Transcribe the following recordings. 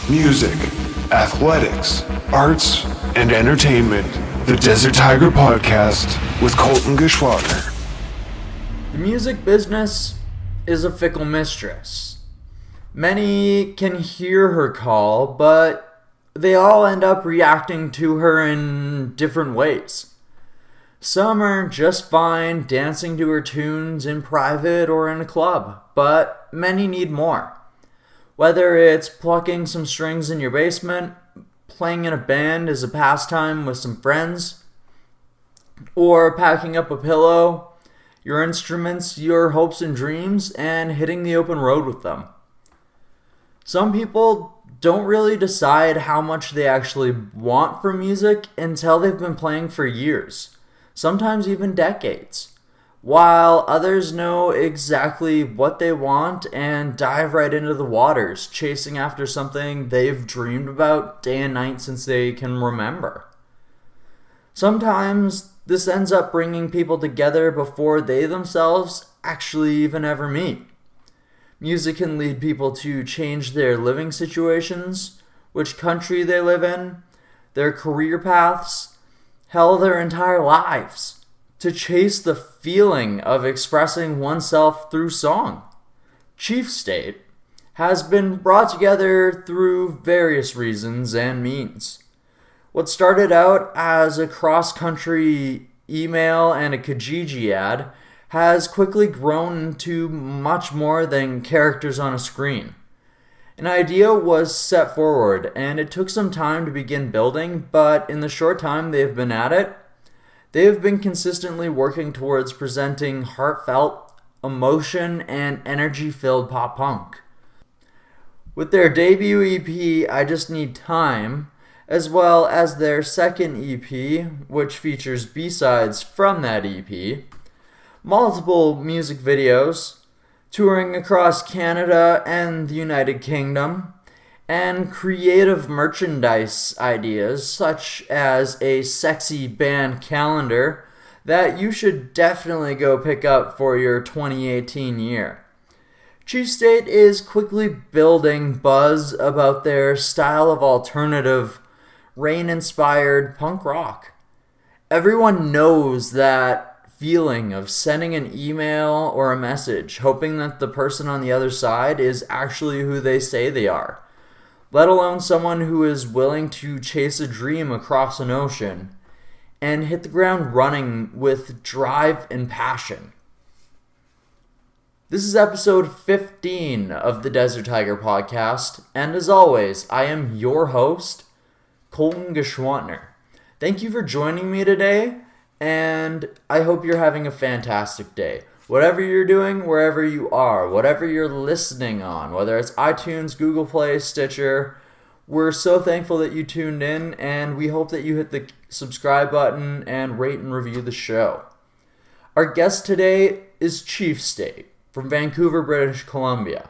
music, athletics, arts, and entertainment. The Desert Tiger Podcast with Colton Geschwadner. The music business is a fickle mistress. Many can hear her call, but they all end up reacting to her in different ways. Some are just fine dancing to her tunes in private or in a club, but many need more. Whether it's plucking some strings in your basement, playing in a band as a pastime with some friends, or packing up a pillow, your instruments, your hopes and dreams, and hitting the open road with them. Some people don't really decide how much they actually want from music until they've been playing for years, sometimes even decades, while others know exactly what they want and dive right into the waters, chasing after something they've dreamed about day and night since they can remember. Sometimes this ends up bringing people together before they themselves actually even ever meet. Music can lead people to change their living situations, which country they live in, their career paths, hell, their entire lives, to chase the feeling of expressing oneself through song. Cheif State has been brought together through various reasons and means. What started out as a cross-country email and a Kijiji ad has quickly grown into much more than characters on a screen. An idea was set forward, and it took some time to begin building, but in the short time they've been at it, they have been consistently working towards presenting heartfelt, emotion, and energy-filled pop punk. With their debut EP, I Just Need Time, as well as their second EP, which features B-sides from that EP, multiple music videos, touring across Canada and the United Kingdom, and creative merchandise ideas such as a sexy band calendar that you should definitely go pick up for your 2018 year. Cheif State is quickly building buzz about their style of alternative, rain-inspired punk rock. Everyone knows that feeling of sending an email or a message, hoping that the person on the other side is actually who they say they are, let alone someone who is willing to chase a dream across an ocean and hit the ground running with drive and passion. This is episode 15 of the Desert Tiger Podcast, and as always, I am your host, Colton Geschwadner. Thank you for joining me today, and I hope you're having a fantastic day. Whatever you're doing, wherever you are, whatever you're listening on, whether it's iTunes, Google Play, Stitcher, we're so thankful that you tuned in, and we hope that you hit the subscribe button and rate and review the show. Our guest today is Cheif State from Vancouver, British Columbia.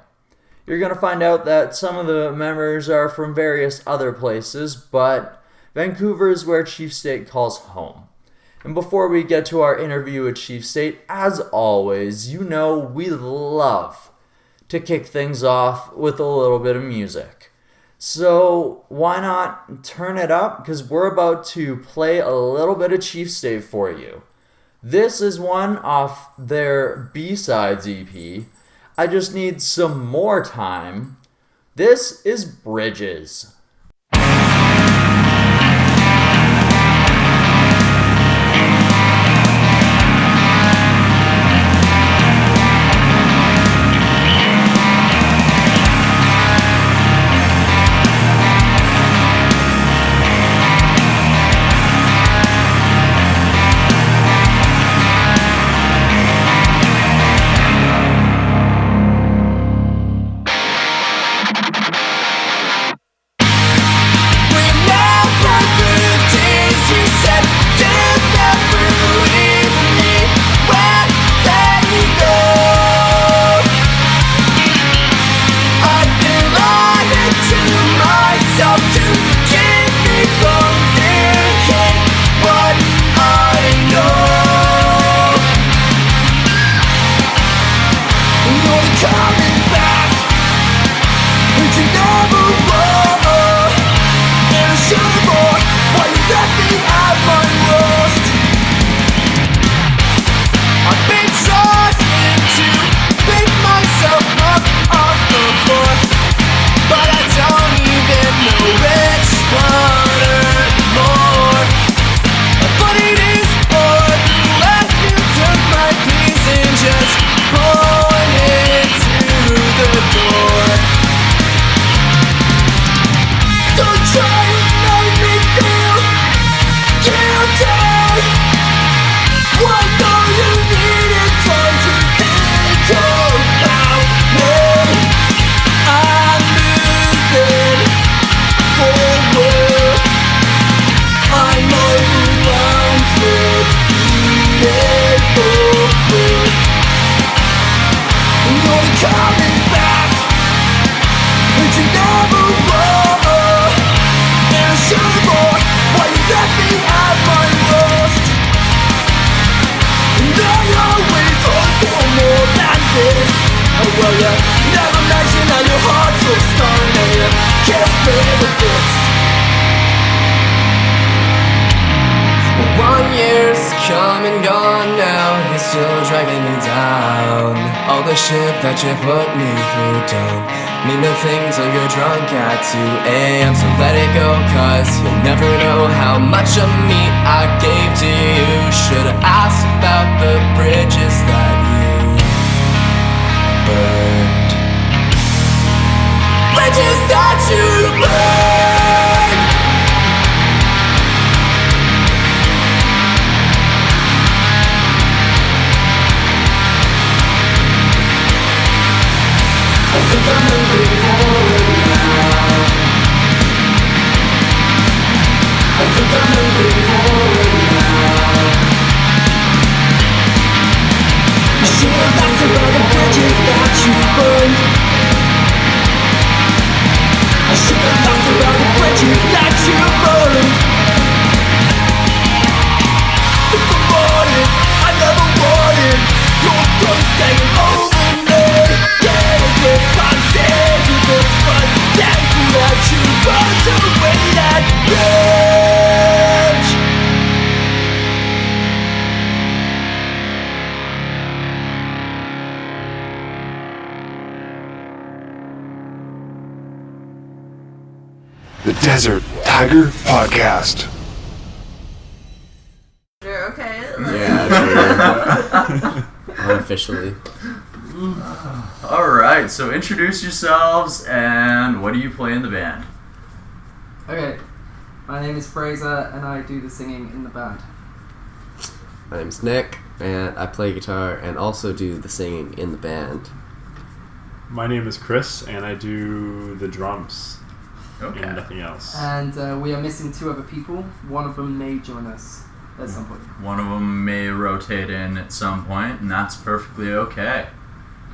You're going to find out that some of the members are from various other places, but Vancouver is where Cheif State calls home. And before we get to our interview with Cheif State, as always, you know we love to kick things off with a little bit of music. So why not turn it up? Because we're about to play a little bit of Cheif State for you. This is one off their B-Sides EP. I Just Need Some More Time. This is Bridges. Coming back, and you never were. coming back, and you never were. And I should've lost why you left me at my worst. And I always hope for more than this. Oh well, you never mentioned how your heart's so stone and you kissed me the fist. 1 year's come and gone now, you're still dragging me down. All the shit that you put me through don't mean nothing till you're drunk at 2 a.m. So let it go, cause you'll never know how much of me I gave to you. Should've asked about the bridges that you burned. Bridges that you burned. I think I'm moving forward now. I think I'm moving forward now. You should've asked about the bridges that you burned. I should've asked about the bridges that you burned. If I'm honest, I never wanted your ghost hanging over me. I'm saying this, but thankful that you burned away that bridge. The Desert Tiger Podcast. You're okay? Yeah, unofficially. Alright, so introduce yourselves and what do you play in the band? Okay, my name is Fraser and I do the singing in the band. My name's Nick, and I play guitar and also do the singing in the band. My name is Chris, and I do the drums and nothing else. And we are missing 2 other people. One of them may join us at some point. One of them may rotate in at some point, and that's perfectly okay.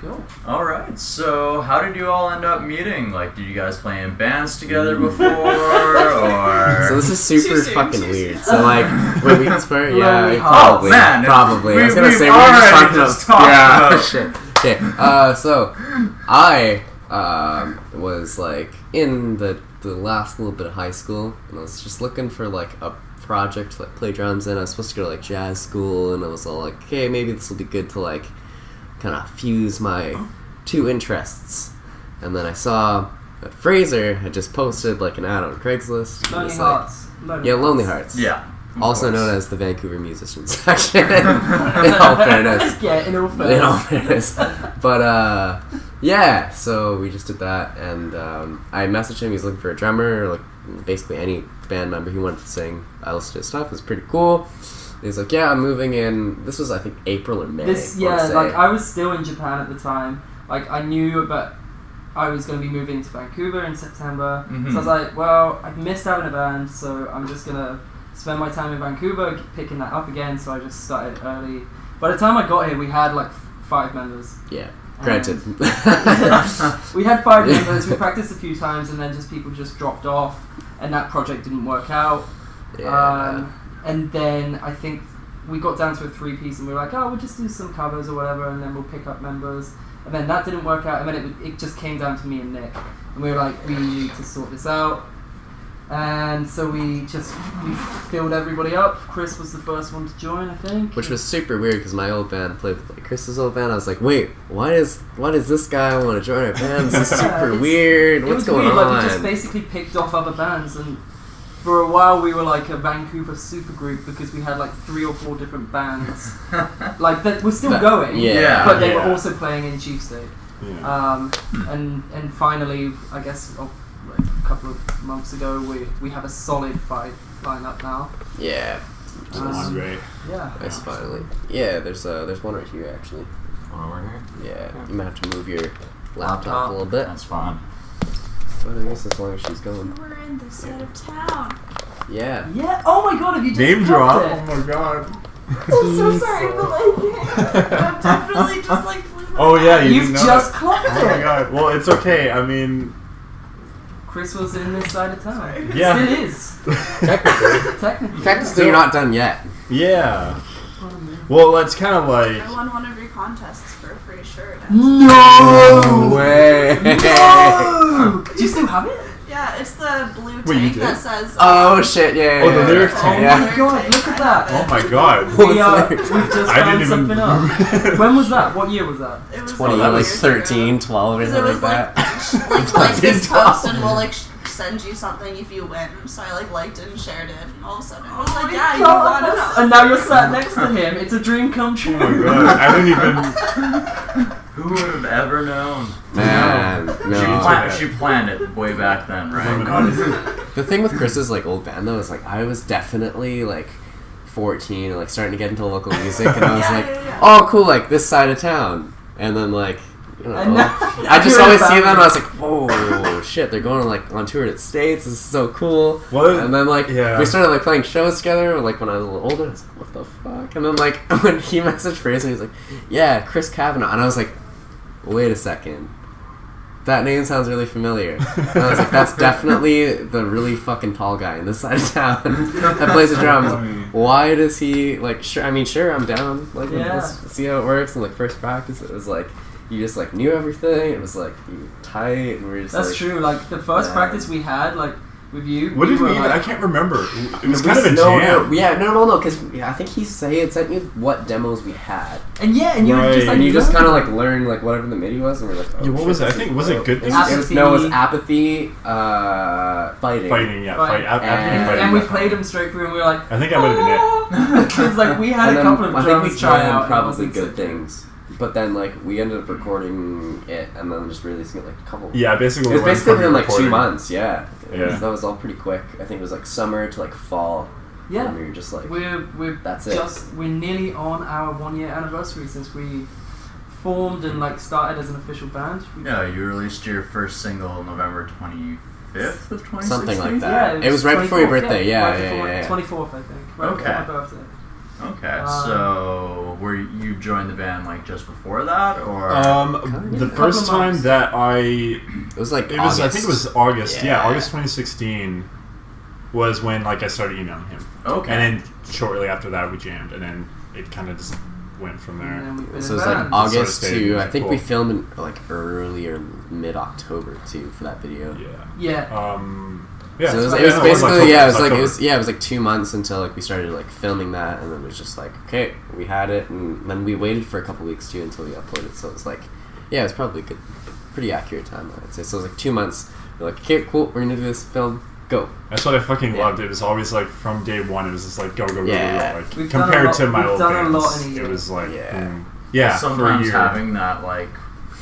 Cool. Alright, so how did you all end up meeting? Like, did you guys play in bands together before, or...? So this is super fucking weird. So like, when we start, yeah, Oh, probably, man, probably. I was gonna we've say, we're just already talking about, about- shit. Okay, so I was like in the last little bit of high school, and I was just looking for like a project to like play drums in. I was supposed to go to like jazz school, and I was all like, okay, maybe this will be good to like kind of fuse my 2 interests. And then I saw that Fraser had just posted like an ad on Craigslist. Lonely It's Hearts. Lonely Hearts. Yeah. Also known as the Vancouver Musicians section. In all fairness. Yeah, in all In all fairness. fairness. But yeah, so we just did that, and I messaged him. He's looking for a drummer, like basically any band member he wanted to sing. I listened to his stuff. It was pretty cool. He's like, yeah, I'm moving in. This was, I think, April or May. Like I was still in Japan at the time. Like I knew that I was going to be moving to Vancouver in September. Mm-hmm. So I was like, well, I've missed having a band, so I'm just going to spend my time in Vancouver picking that up again. So I just started early. By the time I got here, we had like 5 members. Yeah, granted. We had 5 members. We practiced a few times, and then people just dropped off, and that project didn't work out. Yeah. And then I think we got down to a 3-piece, and we were like, oh, we'll just do some covers or whatever, and then we'll pick up members. And then that didn't work out, and then it just came down to me and Nick, and we were like, we need to sort this out. And so we filled everybody up. Chris was the first one to join, I think. Which was super weird because my old band played with like Chris's old band. I was like, wait, why does this guy want to join our band? This is super weird. What's going on? Like, we just basically picked off other bands, and for a while we were like a Vancouver supergroup because we had like 3 or 4 different bands like that were still going, but they were also playing in Cheif State. And finally, I guess like a couple of months ago, we have a solid 5 lineup now. Yeah. Great. Yeah. Nice, finally. Yeah, there's one right here actually. One over here? Yeah, you might have to move your laptop a little bit. That's fine. But I guess as long as she's going. We're in this side of town. Yeah. Yeah. Oh my god, have you just Name drop. it? Oh my god. I'm so sorry, but like, I'm definitely just like flew Oh yeah, you You've didn't know just that. clocked Oh my it. god. Well, it's okay. I mean, Chris was in this side of town. Yeah. Still is. Technically. Technically, you're not done yet. yeah. Well, that's kind of like. I won one of your contests for a free shirt. No way. No! Do you still have it? Yeah, it's the blue Wait, you tank did? that says. Oh shit! Yeah. Oh, the lyric Oh tank. my god, look at that. Oh my god. We've What's just I found didn't even. something up. When was that? What year was that? It was 20, that like was 13, 12, or Because it something was like that. like this 13, 12. post and we'll like send you something if you win. So I like liked it and shared it, and all of a sudden it was like, yeah, you won it. And now you're sat next to him. It's a dream come true. Oh my god. I didn't even. Who would have ever known? Man, no. She planned it way back then, right? The thing with Chris's like old band though is like I was definitely like 14 and like starting to get into local music, and I was Yeah, like, yeah, yeah. oh cool, like this side of town, and then like. You know, And now- I just you're always about see them. it. And I was like, "Whoa, shit! They're going like on tour to the States. This is so cool." What? And then like Yeah. we started like playing shows together. Like when I was a little older, I was like, "What the fuck?" And then like when he messaged Fraser, he was like, "Yeah, Chris Kavanaugh," and I was like, "Wait a second, that name sounds really familiar." And I was like, "That's definitely the really fucking tall guy in this side of town that plays the drums. Why does he like? Sure, I mean, sure, I'm down. Like, Yeah. let's see how it works." And like first practice, it was like. You just like knew everything. It was like you were tight, and we were just. That's like, true. Like the first practice we had, like with you. What did we were even? like, I can't remember. It was we kind of a no, jam. no, because I think he had sent you what demos we had, And yeah, and you were just Right. like, and you just kind of learned. like learned like whatever the MIDI was, and we're like, oh, Yeah, what shit, was it? I this think is was it dope. good It things? was, no, it was apathy, fighting. Fighting, yeah, Fight. And- fighting. And we played them straight through, and we were like, I think I might have been it. because like we had And a then couple of I think we drums try planned out. and it probably wasn't good so- things, but then like we ended up recording it and then just releasing it like a couple. Yeah, basically. It was we went basically from in like 2 recording. months. Yeah. Yeah. That was all pretty quick. I think it was like summer to like fall. Yeah. And we were just like. We're That's it. we're nearly on our 1 year anniversary since we formed and like started as an official band. Yeah, you released your first single November 25th of 2016? Something like that. Yeah, It was right before your 24th, birthday, yeah, right yeah, before- yeah, yeah. 24th, I think. Right Okay. before my birthday. Okay, so were you joined the band like just before that, or? The Couple first time months. that It was like it was, August. I think it was August. Yeah, Yeah. August 2016 was when like I started emailing him. Okay. And then shortly after that we jammed, and then it kind of just went from And there. then we've been So in it was like band. August Sort of to stayed I think we cool. filmed in like early or mid October too for that video. Yeah. Yeah. Yeah. So it was, right. it was Yeah, basically October, yeah, it was like October. it was like 2 months until like we started like filming that, and then it was just like okay, we had it, and then we waited for a couple weeks too until we uploaded. So it was like yeah, it was probably a good, pretty accurate timeline I'd say. So it was like 2 months. We're like okay, cool, we're gonna do this film, go. That's what I fucking Yeah. loved. It was always like from day one. It was just like go go go Yeah. go. Like We've done a compared lot- to my we've old done a lot bands, in a year. it was like Yeah. boom. Yeah, for a sometimes year. having that like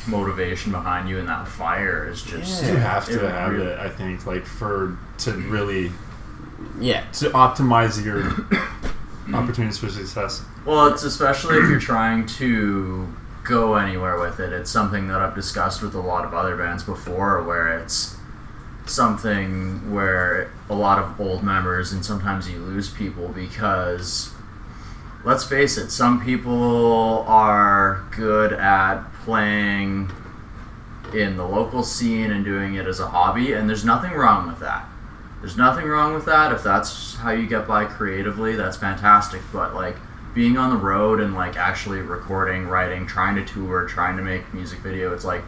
motivation behind you and that fire is just You have to it have really- it. I think like to really Yeah. to optimize your opportunities for success. Well, it's especially if you're trying to go anywhere with it. It's something that I've discussed with a lot of other bands before, where it's something where a lot of old members, and sometimes you lose people because, let's face it, some people are good at playing in the local scene and doing it as a hobby, and there's nothing wrong with that. There's nothing wrong with that. If that's how you get by creatively, that's fantastic. But like being on the road and like actually recording, writing, trying to tour, trying to make music video, it's like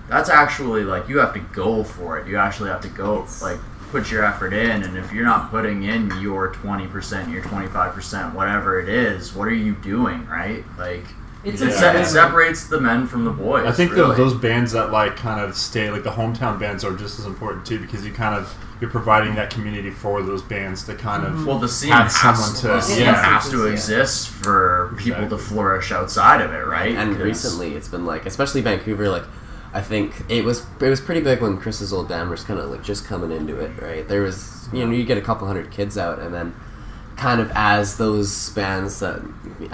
that's actually like you have to go for it. You actually have to go like put your effort in, and if you're not putting in your 20%, your 25%, whatever it is, what are you doing, right? Like It's it, Yeah. it separates the men from the boys. I think really. those bands that like kind of stay like the hometown bands are just as important too, because you're providing that community for those bands to kind of Well, the scene have has, someone to- the scene yeah. has to exist for people to Exactly. flourish outside of it, right? And 'Cause- recently, it's been like, especially Vancouver, like I think it was pretty big when Chris's old band was kind of like just coming into it, right? There was you get a couple hundred kids out, and then kind of as those bands that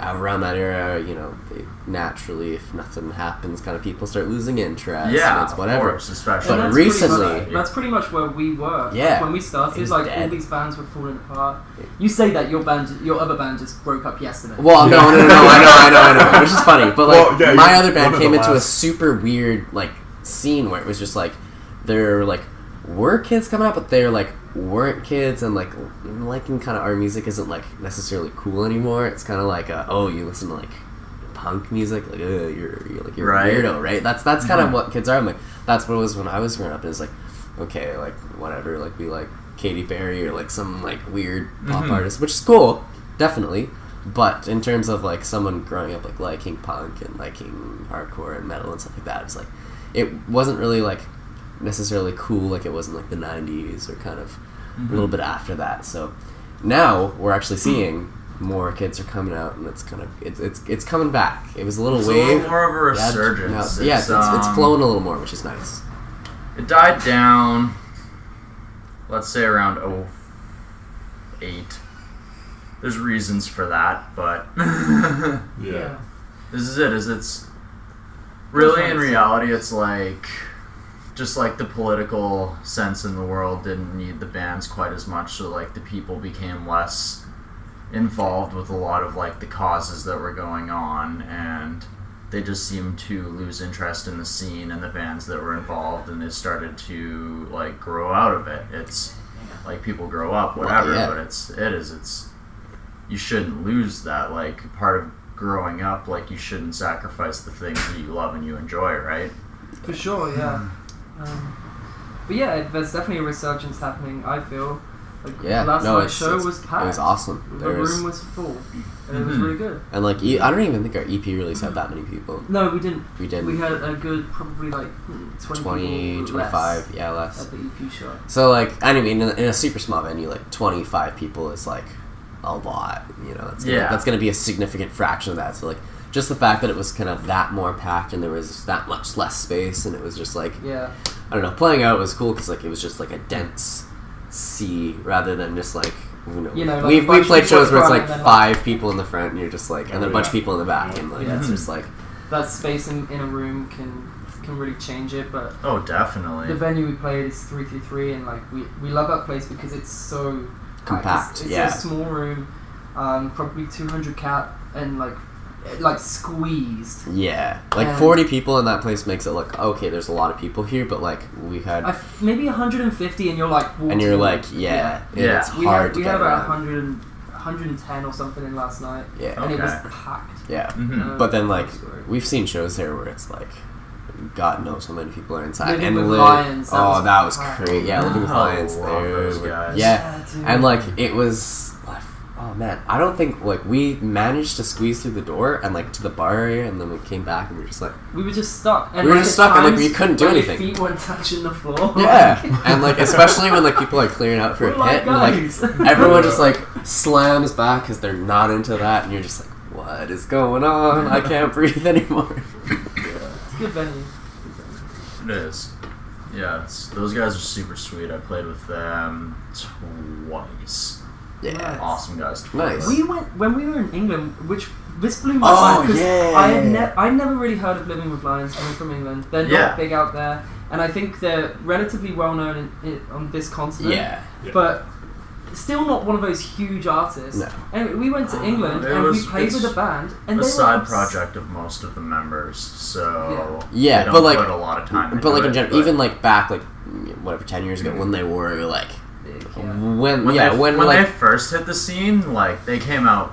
around that era, you know, they naturally, if nothing happens, kind of people start losing interest. Yeah, and it's whatever. Of course, especially. But recently, that's pretty much where we were. Yeah, like when we started, like dead. all these bands were falling apart. You say that your other band just broke up yesterday. well, no, I know, which is funny. But like, Well, yeah, my other band one of came the into a last. super weird like scene where it was just like there like were kids coming out, but they like weren't kids, and like liking kind of our music isn't like necessarily cool anymore. It's kind of like oh, you listen to like punk music, like you're Right. a weirdo, right? That's kind of what kids are. I'm like, that's what it was when I was growing up. It's like, okay, like whatever, like we like Katy Perry or like some like weird pop artist, which is cool, definitely. But in terms of like someone growing up like liking punk and liking hardcore and metal and stuff like that, it's like it wasn't really like necessarily cool like it was in like the 90s or kind of a little bit after that. So now we're actually seeing more kids are coming out, and it's kind of it's coming back. It was a little It's wave. a little more of a resurgence. It's flowing a little more, which is nice. It died down, let's say around 08. There's reasons for that, but Yeah. this is it. It's really, in reality, it's like just like the political sense in the world didn't need the bands quite as much, so like the people became less involved with a lot of like the causes that were going on, and they just seemed to lose interest in the scene and the bands that were involved, and they started to like grow out of it. It's like people grow up, whatever, Well, yeah. but it's you shouldn't lose that like part of growing up. Like you shouldn't sacrifice the things that you love and you enjoy, right? For sure, yeah. But yeah, there's definitely a resurgence happening, I feel. Like, last night's show was packed. It was awesome. The room was full. And it was really good. And like, I don't even think our EP release had that many people. No, we didn't. We didn't. We had a good, probably like 20 25, less yeah, less. at the EP show. So like, I mean, in a super small venue, like 25 people is like a lot. You know, that's gonna be a significant fraction of that. So like, just the fact that it was kind of that more packed and there was that much less space, and it was just like, yeah, I don't know, playing out was cool because like it was just like a dense sea rather than just like, you know, like we played shows where it's like and then, 5 people in the front and you're just like, and then a bunch of people in the back, and like it's just like that space in a room can really change it. But Oh, definitely. the venue we played is 333, and like we love that place because it's so compact. It's yeah, a small room, probably 200 cap, and like squeezed. yeah, like And 40 people in that place makes it look okay. There's a lot of people here, but like we had, maybe 150, and you're like walking, and you're like, yeah. It's we hard had, to we get had about around. 110 or something in last night, Yeah, and it was Okay. packed. yeah. Mhm. But then like Sorry. we've seen shows there where it's like, God knows how many people are inside. Living And with Liv- Lions, that oh, was that was packed. great. Yeah, Living with Oh, Lions love there. those guys. Yeah, dude. and like it was. Oh man, I don't think like we managed to squeeze through the door and like to the bar area, and then we came back and we were just like, we were just stuck. And We were like, just at stuck, and, like, times, we couldn't do when anything. Your feet weren't touching the floor. yeah, and like especially when like people are clearing out for a We're pit, like, and guys. like everyone just like slams back because they're not into that, and you're just like, what is going on? I can't breathe anymore. It's a good venue. It is. Yeah, those guys are super sweet. I played with them twice. Yeah, Awesome guys. Nice. We went when we were in England, which this blew my Oh, mind because yeah. I'd never really heard of Living with Lions coming from England. They're Yeah. not big out there, and I think they're relatively well known on this continent. yeah. But still not one of those huge artists. No. Anyway, we went to England It and we was- played it's with a band, and A they side were project of most of the members, so Yeah, they don't but, like- put a lot of time. But like into in it, general, but even like back like whatever 10 years ago when they were like big, when when like they first hit the scene, like they came out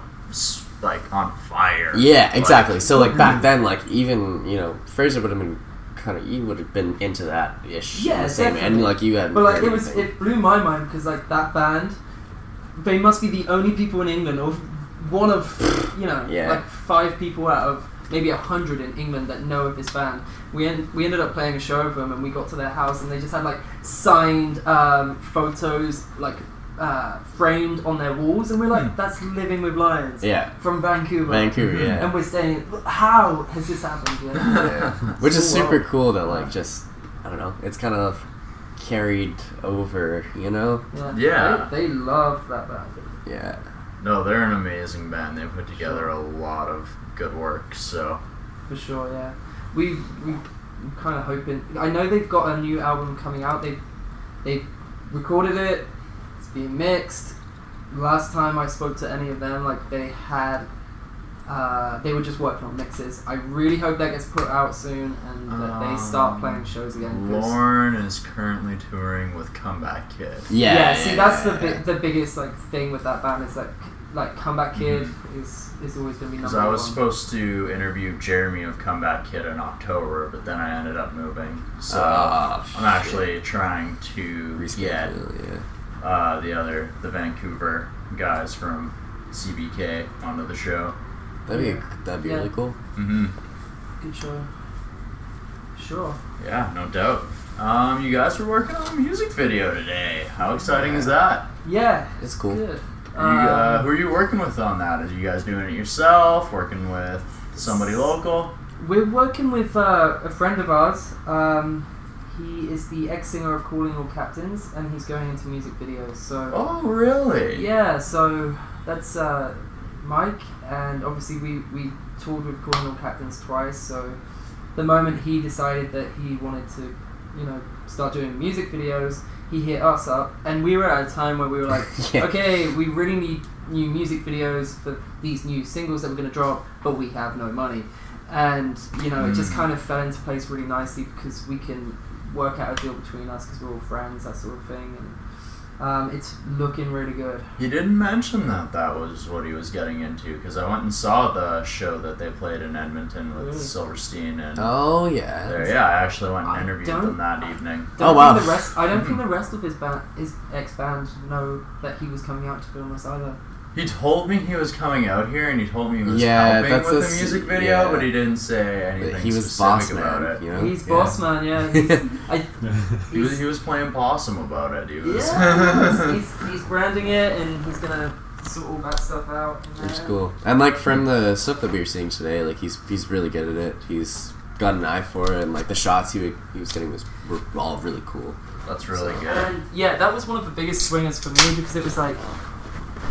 like on fire. yeah, exactly. Like, So like back then, like even Fraser would have been kind of you would have been into that ish. Yeah, the same, and definitely. like you had. But like heard it anything. blew my mind because like that band, they must be the only people in England, or one of Yeah. like 5 people out of maybe 100 in England that know of this band. We ended up playing a show of them, and we got to their house, and they just had like signed photos like framed on their walls, and we're like, that's Living with Lions. Yeah. From Vancouver. Vancouver, yeah. And we're saying, how has this happened? You know? Yeah. Which is So super well. cool that like just I don't know, it's kind of carried over, Yeah. They loved that band. Yeah. No, they're an amazing band. They put together a lot of good work. So For sure, yeah. We kind of hoping. I know they've got a new album coming out. They've recorded it. It's being mixed. Last time I spoke to any of them, like they had, they were just working on mixes. I really hope that gets put out soon and that they start playing shows again. Lauren is currently touring with Comeback Kid. Yeah. See, that's the biggest like thing with that band is like Comeback Kid is always gonna be number Because one. I was supposed to interview Jeremy of Comeback Kid in October, but then I ended up moving. So I'm actually trying to get the Vancouver guys from CBK onto the show. That'd be really cool. Mm-hmm. Good show. Sure. Yeah, no doubt. You guys were working on a music video today. How exciting is that? Yeah. It's cool. Good. Who are you working with on that? Are you guys doing it yourself? Working with somebody local? We're working with a friend of ours. He is the ex-singer of Calling All Captains, and he's going into music videos. So. Oh, really? Yeah. So that's Mike, and obviously we toured with Calling All Captains twice. So the moment he decided that he wanted to, start doing music videos, he hit us up, and we were at a time where we were like, okay, we really need new music videos for these new singles that we're going to drop, but we have no money. And, it just kind of fell into place really nicely because we can work out a deal between us because we're all friends, that sort of thing. And it's looking really good. He didn't mention that was what he was getting into, because I went and saw the show that they played in Edmonton with Silverstein and Oh yeah. I actually went and interviewed them that evening. I don't think the rest of his ex-band know that he was coming out to film us either. He told me he was coming out here, and he told me he was helping with the music video, but he didn't say anything he was specific boss about man, it. you know? He's boss man, yeah. He was playing possum about it. He's branding it, and he's gonna sort all that stuff out. Which is cool. And like from the stuff that we were seeing today, like he's really good at it. He's got an eye for it, and like the shots he was getting were all really cool. That's really good. And yeah, that was one of the biggest swingers for me because it was like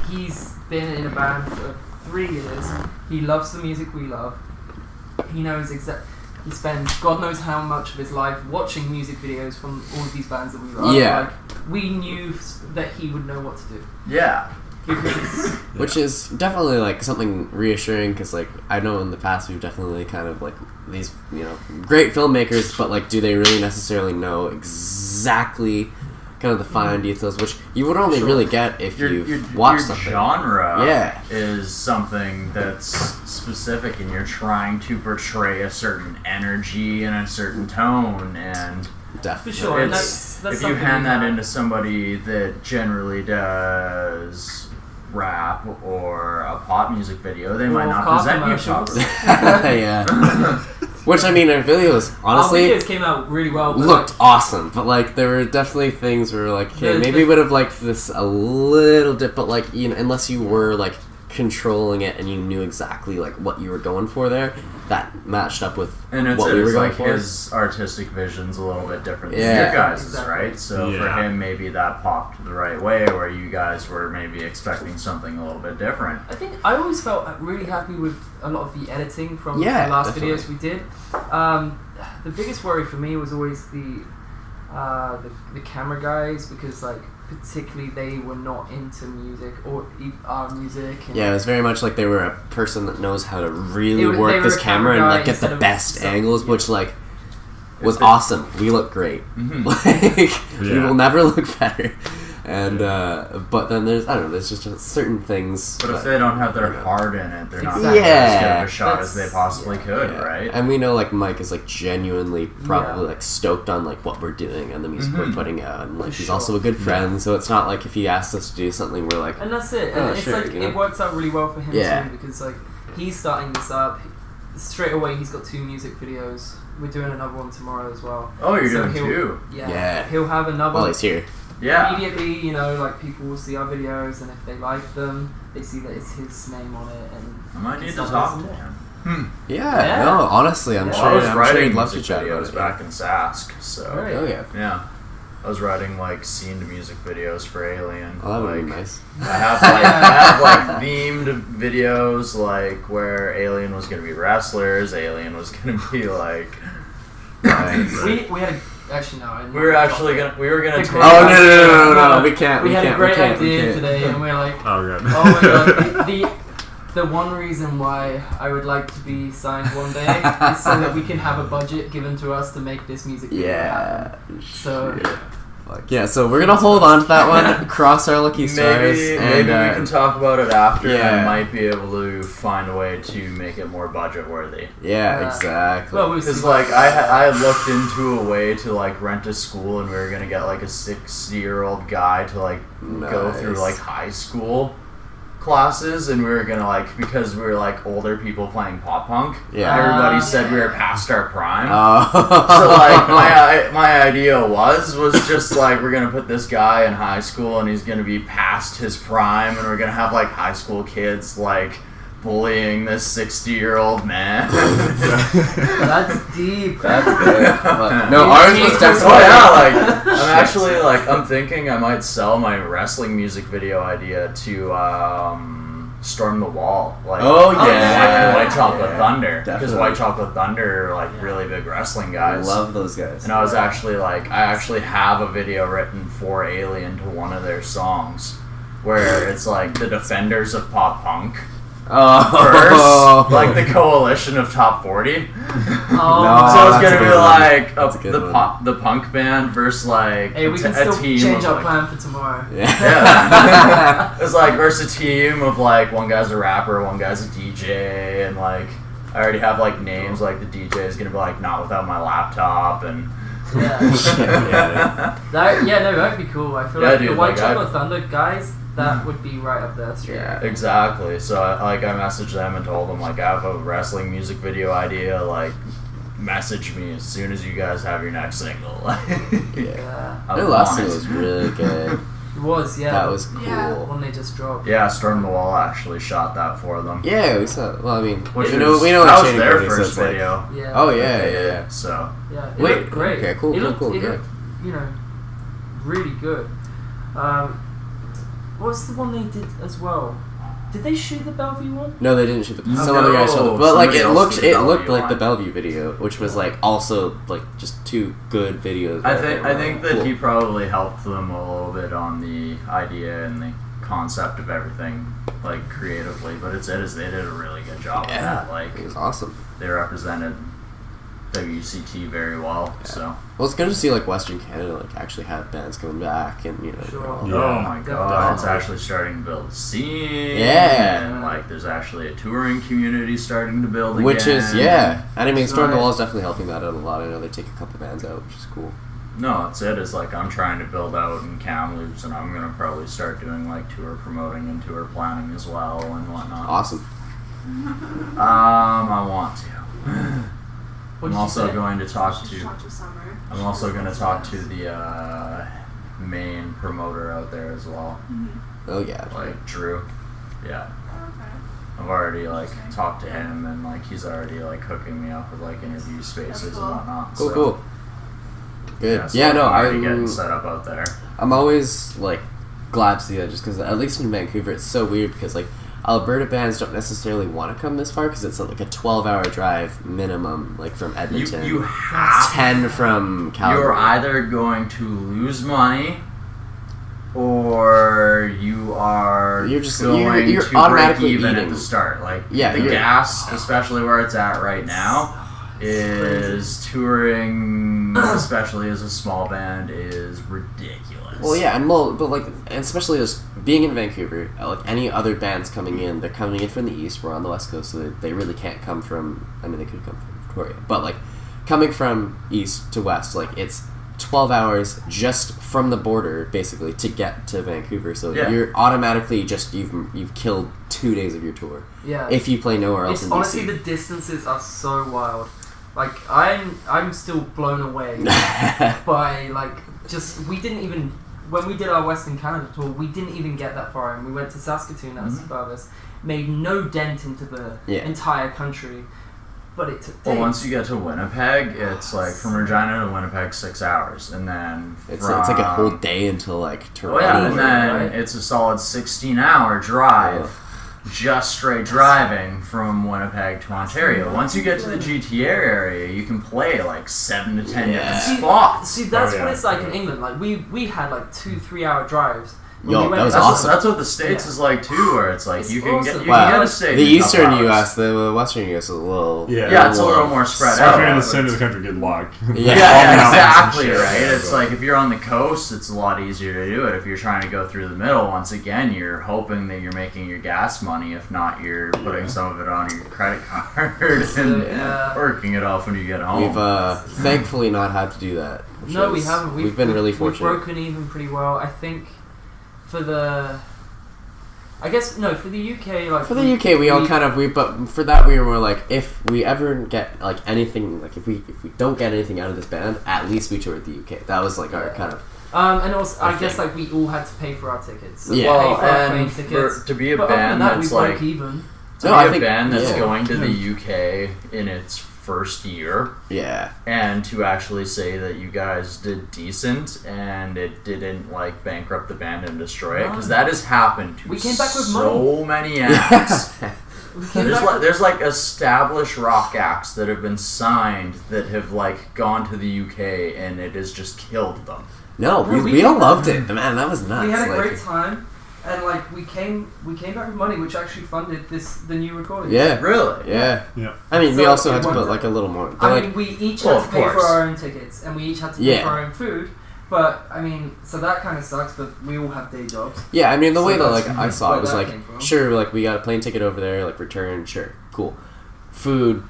he's been in a band for 3 years. He loves the music we love. He knows he spends God knows how much of his life watching music videos from all of these bands that we love. Yeah. Like, we knew that he would know what to do. Yeah. Which is definitely like something reassuring because like I know in the past we've definitely kind of like these great filmmakers, but like do they really necessarily know exactly kind of the fine details, which you would only really get if you've watched something. Your genre is something that's specific, and you're trying to portray a certain energy and a certain tone, and definitely. For sure. It's, if you hand that into somebody that generally does rap or a pop music video, they might not present you properly. Yeah. Which, I mean, our videos, honestly, our videos came out really well. Looked awesome, but, like, there were definitely things where, like, okay, maybe we would have liked this a little bit, but, like, unless you were, like, controlling it and you knew exactly, like, what you were going for there, that matched up with what we were going for. His artistic vision's a little bit different than your guys', right? So for him, maybe that popped the right way, where you guys were maybe expecting something a little bit different. I think I always felt really happy with a lot of the editing from the last videos we did. The biggest worry for me was always the camera guys, because like particularly they were not into music or our music. And it was very much like they were a person that knows how to really work this camera and like get the best angles, which like was awesome. We look great. Mm-hmm. We will never look better. And but then there's there's just certain things. But if they don't have their heart in it, they're not as good of a shot as they possibly could, right? And we know like Mike is like genuinely probably like stoked on like what we're doing and the music we're putting out, and like he's also a good friend. So it's not like if he asks us to do something, we're like, and that's it. And it's like it works out really well for him too, because like he's starting this up straight away. He's got 2 music videos. We're doing another one tomorrow as well. Oh, you're doing 2? Yeah. He'll have another. Well, he's here. Yeah. Immediately, like people will see our videos, and if they like them, they see that it's his name on it, and I might need to talk to him. Yeah. No, honestly, I'm sure. I was I'm writing sure he'd love to music chat about videos it. back in Sask, so Oh yeah. I was writing like scene to music videos for Alien. Oh, that would like, be nice. I have like themed videos like where Alien was gonna be wrestlers, Alien was gonna be like. Nice. We had a, actually no. We were gonna take. Oh no! We can't. We had a great idea we can't. today, and we were like, Oh god. oh my god. The one reason why I would like to be signed one day is so that we can have a budget given to us to make this music video happen. So. Fuck. Yeah, so we're gonna hold on to that one, cross our lucky stars. Maybe we can talk about it after, yeah. and I might be able to find a way to make it more budget worthy. Yeah, exactly. Well, Because like I had looked into a way to like rent a school, and we were gonna get like a 60-year-old guy to like go through like high school classes, and we were gonna like, because we were like older people playing pop punk. Yeah. Everybody said we were past our prime. Oh. So like my idea was just like, we're gonna put this guy in high school, and he's gonna be past his prime, and we're gonna have like high school kids like bullying this 60-year-old man. That's deep. That's good. No, ours was definitely. Oh yeah, like I'm thinking I might sell my wrestling music video idea to Storm the Wall. Like, Oh, yeah. like White Chocolate Yeah, Thunder, because definitely. White Chocolate Thunder are like really big wrestling I guys. love those guys. And I was actually like, I actually have a video written for Alien to one of their songs, where it's like the defenders of pop punk. Oh. First, like the coalition of top 40. Oh. So it's that's gonna a be good one. like That's a good one. the punk band versus like Hey, we can a still team change of our like, plan for tomorrow. Yeah. it's like versus a team of like, one guy's a rapper, one guy's a DJ, and like I already have like names, like the DJ is gonna be like Not Without My Laptop, and Yeah. That'd be cool. I feel Yeah, like dude, the White like, Chocolate Thunder guys, that would be right up their street. Yeah. Exactly. So I messaged them and told them like, I have a wrestling music video idea. Like, message me as soon as you guys have your next single. Yeah. I Their want last it. single was really good. It was, yeah. That was cool. Yeah. The one they just dropped. Yeah, Storm the Wall actually shot that for them. Yeah, we saw. Well, I mean, Which we know that what was Shady their Cody, so first it's like- video. Yeah. Oh yeah. So Yeah. It Wait, looked great. okay, cool, It cool, looked, cool, It yeah. looked, you know, really good. What's the one they did as well? Did they shoot the Bellevue one? No, they didn't shoot the. No, Some other guys shot the. But like somebody it else looked, did the it looked Bellevue like the one. Bellevue video, which was like also like just two good videos. I that think were that cool. he probably helped them a little bit on the idea and the concept of everything, like creatively. But they did a really good job of Yeah, that. Like, it was awesome. they represented WCT very well. So. Well, it's good to see like Western Canada like actually have bands coming back and you know. Sure. Yeah. Oh my god, it's Definitely. actually starting to build a scene. Yeah. And like there's actually a touring community starting to build again. Which is and I mean Storm the Nice. Wall is definitely helping that out a lot. I know they take a couple bands out, which is cool. No, that's it. Is like I'm trying to build out in Kamloops, and I'm gonna probably start doing like tour promoting and tour planning as well and whatnot. Awesome. I want to. What I'm did you also say? going to talk to. Talk to Summer. I'm also going to talk to the main promoter out there as well, Oh yeah. like Drew. Yeah. Okay. I've already like talked to him, and like he's already like hooking me up with like interview spaces cool. and whatnot. Cool, so, cool. Good. So Yeah, no, I'm already I'm getting set up out there. I'm always like glad to see that, just because at least in Vancouver it's so weird because like Alberta bands don't necessarily want to come this far because it's like a 12-hour drive minimum, like from Edmonton. You have 10 from Calgary. You're either going to lose money, or you are You're just- going you're to break automatically even eating. at the start. Like Yeah, the you're- gas, especially where it's at right now, is touring, especially as a small band, is ridiculous. Well, yeah, but like, and especially as being in Vancouver, like any other bands coming in, they're coming in from the east. We're on the west coast, so they really can't come from. I mean, they could come from Victoria, but like coming from east to west, like it's 12 hours just from the border, basically, to get to Vancouver. So Yeah. you're automatically just you've killed 2 days of your tour Yeah. if you play nowhere else It's in honestly, BC. the distances are so wild. Like I'm still blown away by like just we didn't even when we did our Western Canada tour, we didn't even get that far, and we went to Saskatoon. That was the farthest. Made no dent into the Yeah. entire country. but it took days. Well, once you get to Winnipeg, it's like from Regina to Winnipeg 6 hours, and then It's like a whole day until like Toronto. Oh yeah, and then right? it's a solid 16-hour drive, just straight driving from Winnipeg to Ontario. Once you get to the GTA area, you can play like 7 to 10 different spots. See, that's Oh, yeah. what it's like in England. Like we had like 2-3 hour drives. When Yo, we went that was back- awesome. That's what the States is like too, where it's like It's you can awesome. get a state. The in a couple eastern hours. U.S., the western U.S. is a little. Yeah, it's a little more spread If out. you're in the but center of it's- the country, good luck. Yeah. Yeah, All mountains and exactly shit. right. Yeah, It's but- like if you're on the coast, it's a lot easier to do it. If you're trying to go through the middle, once again, you're hoping that you're making your gas money. If not, you're putting some of it on your credit card and Yeah. working it off when you get home. We've thankfully not had to do that. which No, we is- haven't. We've been really We've fortunate. broken even pretty well. I think for the. I guess no, for the UK, like For the UK, we all kind of but for that we were more like, if we ever get like anything, like if we don't get anything out of this band, at least we toured the UK. That was like our kind of. and also I I guess think. like we all had to pay for our tickets. So Yeah. we paid Well, for our plane and tickets. to be a but other than band that, we that's broke like even. to No, be I a think- band that's yeah. going to the UK in its first year, Yeah. and to actually say that you guys did decent and it didn't like bankrupt the band and destroy it, because that has happened to We came back with so many acts. We came There's back like, with- there's like established rock acts that have been signed that have like gone to the UK and it has just killed them. No, No, we all loved it. Man, that was nuts. we had a like, great time, and like we came back with money, which actually funded the new recording. Yeah. Really? Yeah. Yeah. I mean, we So also it had to put went- like a little more. But, I like, mean, we each Well, had to of pay for course. our own tickets, and we each had to pay Yeah. for our own food. But I mean, so that kind of sucks. But we all have day jobs. yeah, I mean, the So way that that's like I saw where it was that like, came from. sure, like we got a plane ticket over there, like return, sure, cool. Food,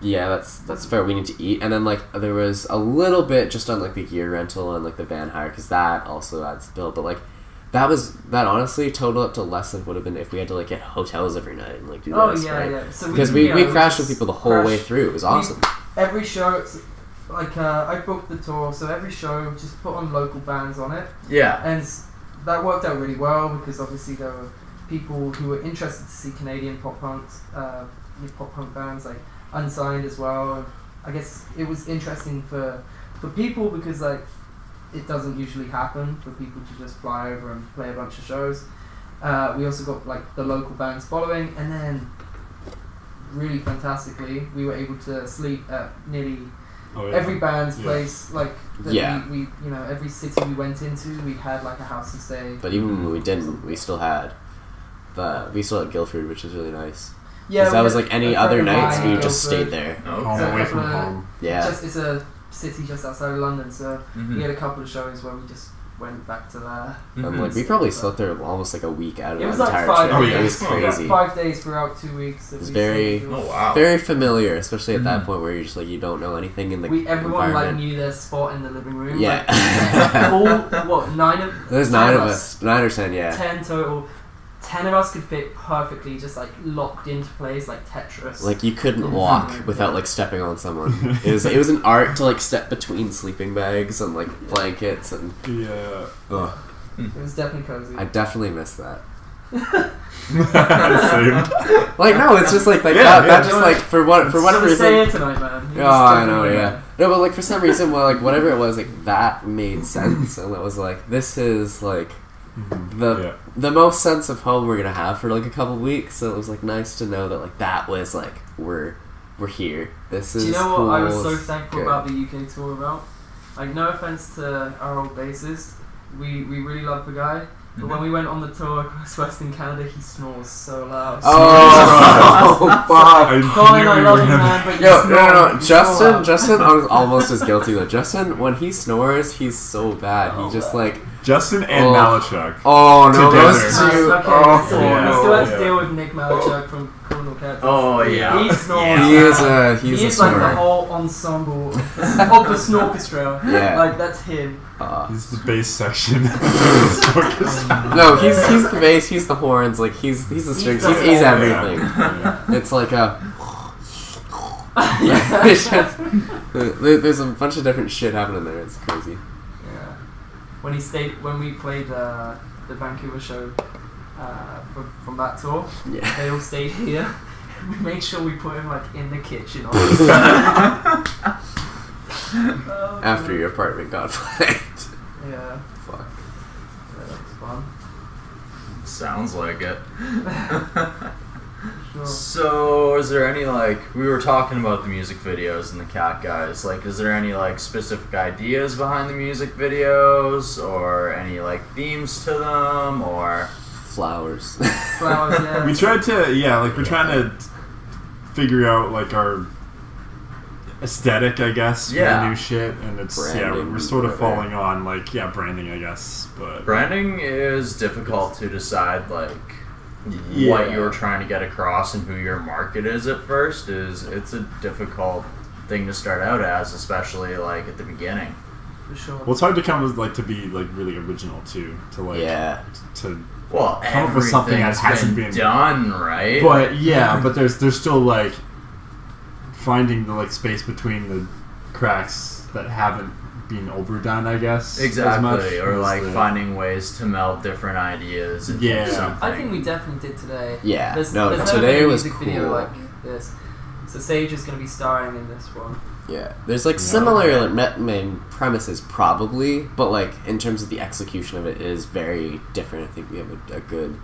yeah, that's fair. We need to eat, and then like there was a little bit just on like the gear rental and like the van hire, because that also adds the bill. But like that honestly totaled up to less than would have been if we had to like get hotels every night and like do Oh this, yeah, right? yeah. So Because we we crashed with people the whole way crashed- through. It was awesome. Every show, it's like I booked the tour, so every show just put on local bands on it, Yeah. and that worked out really well because obviously there were people who were interested to see Canadian pop punk bands like Unsigned as well. I guess it was interesting for people because like it doesn't usually happen for people to just fly over and play a bunch of shows. We also got like the local bands following, and then really fantastically we were able to sleep at nearly Oh, yeah. every band's Yeah. place. Like that Yeah. we you know, every city we went into, we had like a house to stay. But even when we didn't, we still had Guildford, which was really nice. Yeah, Because that we was had like any a other friend of nights mine we in just Guildford. stayed there. Home So a away from couple of- home. Yeah. It's a city just outside of London, so Mhm. we had a couple of shows where we just went back to there. And like we probably slept there almost like a week out of It the was like entire 5 trip. days. It was Oh, crazy. 5 days throughout 2 weeks. that It was we very- stayed. Oh wow. Very familiar, especially at that Mhm. point where you're just like you don't know anything in the Everyone like environment. knew their spot in the living room. Yeah. Like, all what 9 of There's 10 9 of us, 9 or 10, yeah. 10 total. 10 of us could fit perfectly, just like locked into place like Tetris. Like you couldn't walk without like stepping on someone. It was an art to like step between sleeping bags and like blankets and. Yeah. Ugh, it was definitely cozy. I definitely miss that. Same. Like no, it's just like Yeah, that yeah. just like for whatever So reason. stay here tonight, man. You Oh, just I don't know, where yeah. you're No, but like for some reason, well, like whatever it was, like that made sense, and it was like this is like the most sense of home we're gonna have for like a couple weeks. So it was like nice to know that like that was like we're here. This is. Do you know what cool. I was so It's thankful good. about the UK tour about? Like, no offense to our old bassist, we really love the guy, but when we went on the tour across Western Canada, he snores so loud. Oh, fuck. Colin, I love you, man, but you Yo, snore. no. You snore loud. Justin was almost as guilty though. Justin, when he snores, he's so bad. He just like, Justin and Oh. Malachuk. oh no, Together. those Okay, two. so Oh, we still have to Yeah. deal with Nick Malachuk from Criminal Cats. Oh yeah. He snores. Yeah. He's He a is like the snorer. whole ensemble of the snorchestra. Yeah. Like, that's him. He's the bass section. No, he's the bass, he's the horns, like he's the strings, the he's whole- everything. It's like a. Yeah. It's just- there's a bunch of different shit happening there. It's crazy. Yeah. When we played the Vancouver show from that tour, Yeah. they all stayed here, we made sure we put him like in the kitchen. After your apartment got flagged. Yeah. Fuck. Yeah, that was fun. Sounds like it. Sure. So, is there any, like, we were talking about the music videos and the Cat Guys, like, is there any, like, specific ideas behind the music videos, or any, like, themes to them, or... Flowers. Flowers, yeah. We tried to, we're trying to figure out, like, our aesthetic, I guess, for the new shit, and it's, Branding, we're sort of whatever. falling on, like, branding, I guess, but... Branding is difficult to decide, like, Yeah. what you're trying to get across and who your market is at first. It's a difficult thing to start out as, especially, like, at the beginning. For sure. Well, it's hard to come with, like, to be, like, really original, too, to, like, to... Well, Come up with something that everything's hasn't been been- done, right? But there's still, like, finding the, like, space between the cracks that haven't been overdone, I guess. Exactly, or as like the- finding ways to meld different ideas into Yeah. something. I think we definitely did today. Yeah. There's No, never today been a was music video cool. like this. So Sage is going to be starring in this one. Yeah, there's like similar main premises probably, but like in terms of the execution of it is very different. I think we have a good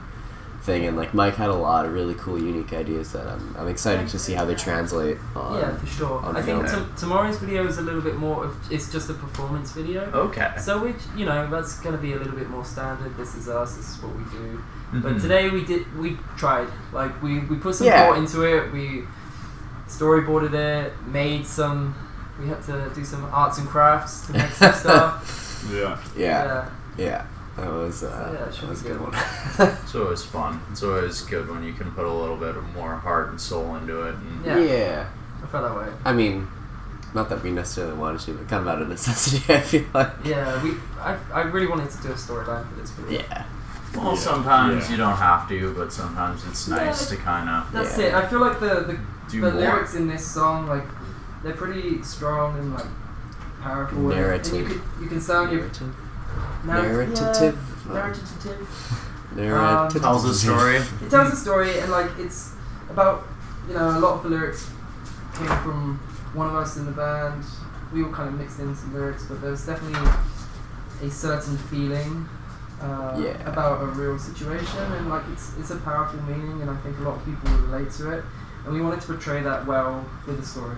thing, and like Mike had a lot of really cool, unique ideas that I'm excited to see how they translate. Yeah, for sure. on I think film. tomorrow's video is a little bit more of, it's just a performance video. Okay. So which, that's going to be a little bit more standard. This is us, this is what we do. Mhm. But today we tried. Like we put some Yeah. thought into it. We storyboarded it, we had to do some arts and crafts to make some stuff. Yeah. Yeah. That was yeah, it should that was a be good good. one. It's always fun. It's always good when you can put a little bit of more heart and soul into it. And Yeah. I felt that way. I mean, not that we necessarily wanted to, but kind of out of necessity. I feel like. Yeah, I really wanted to do a storyline for this video. Yeah. Well, Yeah. sometimes Yeah. you don't have to, but sometimes it's nice to kind of That's Yeah. it. I feel like the do the more. lyrics in this song, like, they're pretty strong and like powerful. Narrative. And you can sound your Narrative. Narrative. Tells a story. It tells a story, and like it's about a lot of the lyrics came from one of us in the band. We all kind of mixed in some lyrics, but there's definitely a certain feeling about a real situation, and like it's a powerful meaning, and I think a lot of people will relate to it, and we wanted to portray that well with the story,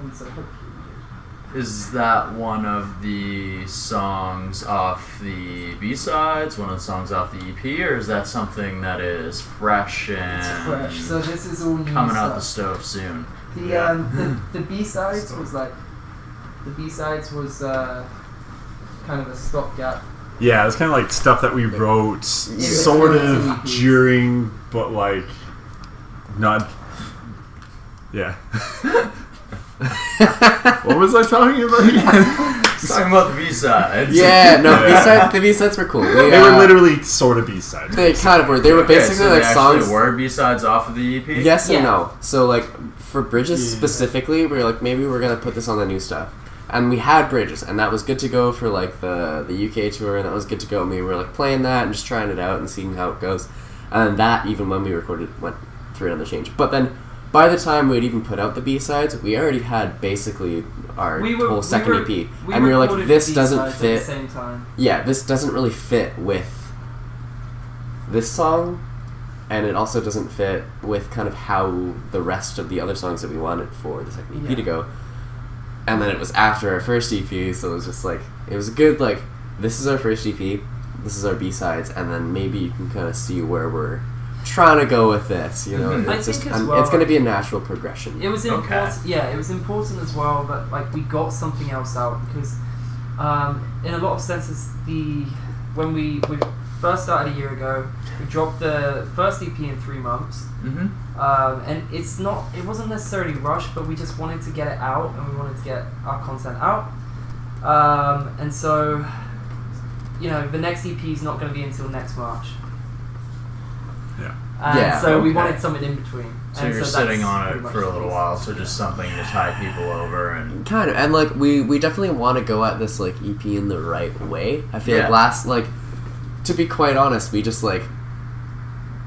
and so hopefully we did. Is that one of the songs off the B-sides, one of the songs off the EP, or is that something that is fresh and It's fresh. So this is all new coming stuff. out the stove soon? The B-sides was kind of a stopgap. Yeah, it's kind of like stuff that we wrote sort of during, but like not. Yeah. What was I talking about again? Talking about the B-sides. Yeah, no, Yeah. the B-sides were cool. They were literally sort of B-sides. They kind of were. They were Okay, basically so like they actually songs. were B-sides off of the EP? Yes and Yeah. no. So like for Bridges specifically, we were like maybe we're gonna put this on the new stuff, and we had Bridges, and that was good to go for like the UK tour, and that was good to go. And we were like playing that and just trying it out and seeing how it goes, and then that even when we recorded went through another change. But then by the time we'd even put out the B-sides, we already had basically our whole second EP, and we were like, this doesn't fit. At the same time. Yeah, this doesn't really fit with this song, and it also doesn't fit with kind of how the rest of the other songs that we wanted for the second EP to go. And then it was after our first EP, so it was just like, it was a good, like, this is our first EP, this is our B-sides, and then maybe you can kind of see where we're trying to go with this, you know? I It's think just, as well, it's going to be a natural progression. It was Okay. important. Yeah, it was important as well that like we got something else out because, in a lot of senses, when we first started a year ago, we dropped the first EP in 3 months, Mm-hmm. and it wasn't necessarily rushed, but we just wanted to get it out and we wanted to get our content out, and so, the next EP is not going to be until next March. Yeah. And Yeah, so we okay. wanted something in between. So And you're that's sitting on pretty it much for a the little reason. while, so just something to tie people over and... Kind of, and like we definitely want to go at this like EP in the right way. I feel Yeah. like to be quite honest, we just like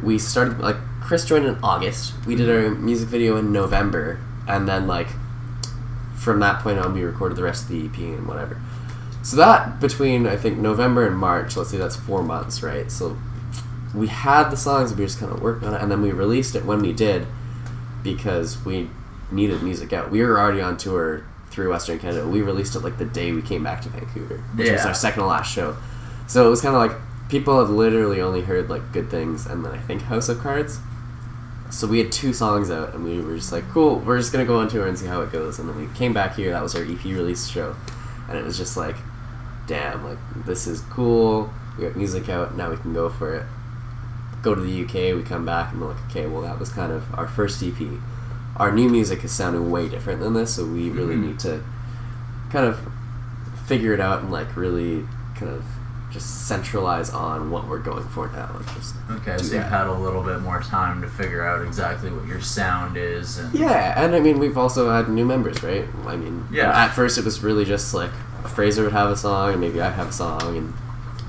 we started like Chris joined in August. We did our music video in November, and then like from that point on, we recorded the rest of the EP and whatever. So that between I think November and March, let's say that's 4 months, right? So we had the songs, we were just kind of working on it, and then we released it when we did because we needed music out. We were already on tour through Western Canada. We released it like the day we came back to Vancouver, which was our second to last show. So it was kind of like people had literally only heard like good things, and then I think House of Cards. So we had 2 songs out, and we were just like, cool, we're just gonna go on tour and see how it goes. And then we came back here. That was our EP release show, and it was just like, damn, like this is cool. We got music out. Now we can go for it. Go to the UK. We come back, and we're like, okay, well that was kind of our first EP. Our new music is sounding way different than this, so we really need to kind of figure it out and like really kind of just centralize on what we're going for now. And just Okay, do so that. you've had a little bit more time to figure out exactly what your sound is. And Yeah, and I mean we've also had new members, right? I mean, at first it was really just like Fraser would have a song and maybe I'd have a song, and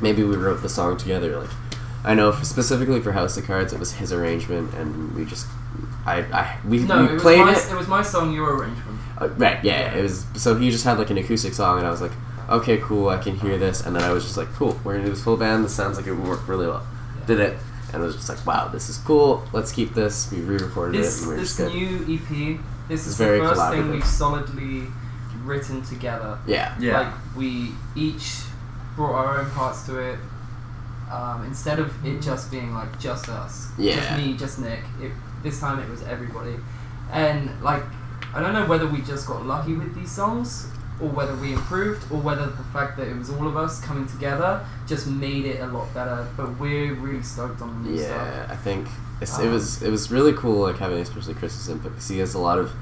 maybe we wrote the song together. Like I know specifically for House of Cards, it was his arrangement, and we just we played it. It was my song, your arrangement. Right, yeah. It was so he just had like an acoustic song, and I was like, okay, cool, I can hear this, and then I was just like, cool, we're gonna do this full band. This sounds like it would work really well. Yeah. Did it, and it was just like, wow, this is cool. Let's keep this. We re-recorded it, and we're just This good. new EP, this is very the first thing collaborative. we've solidly written together. Yeah. Like we each brought our own parts to it. Instead of it just being like just us, Yeah. just me, just Nick. This time it was everybody, and like I don't know whether we just got lucky with these songs, or whether we improved, or whether the fact that it was all of us coming together just made it a lot better. But we're really stoked on the new stuff. Yeah, I think it was really cool, like having especially Chris's input, because he has a lot of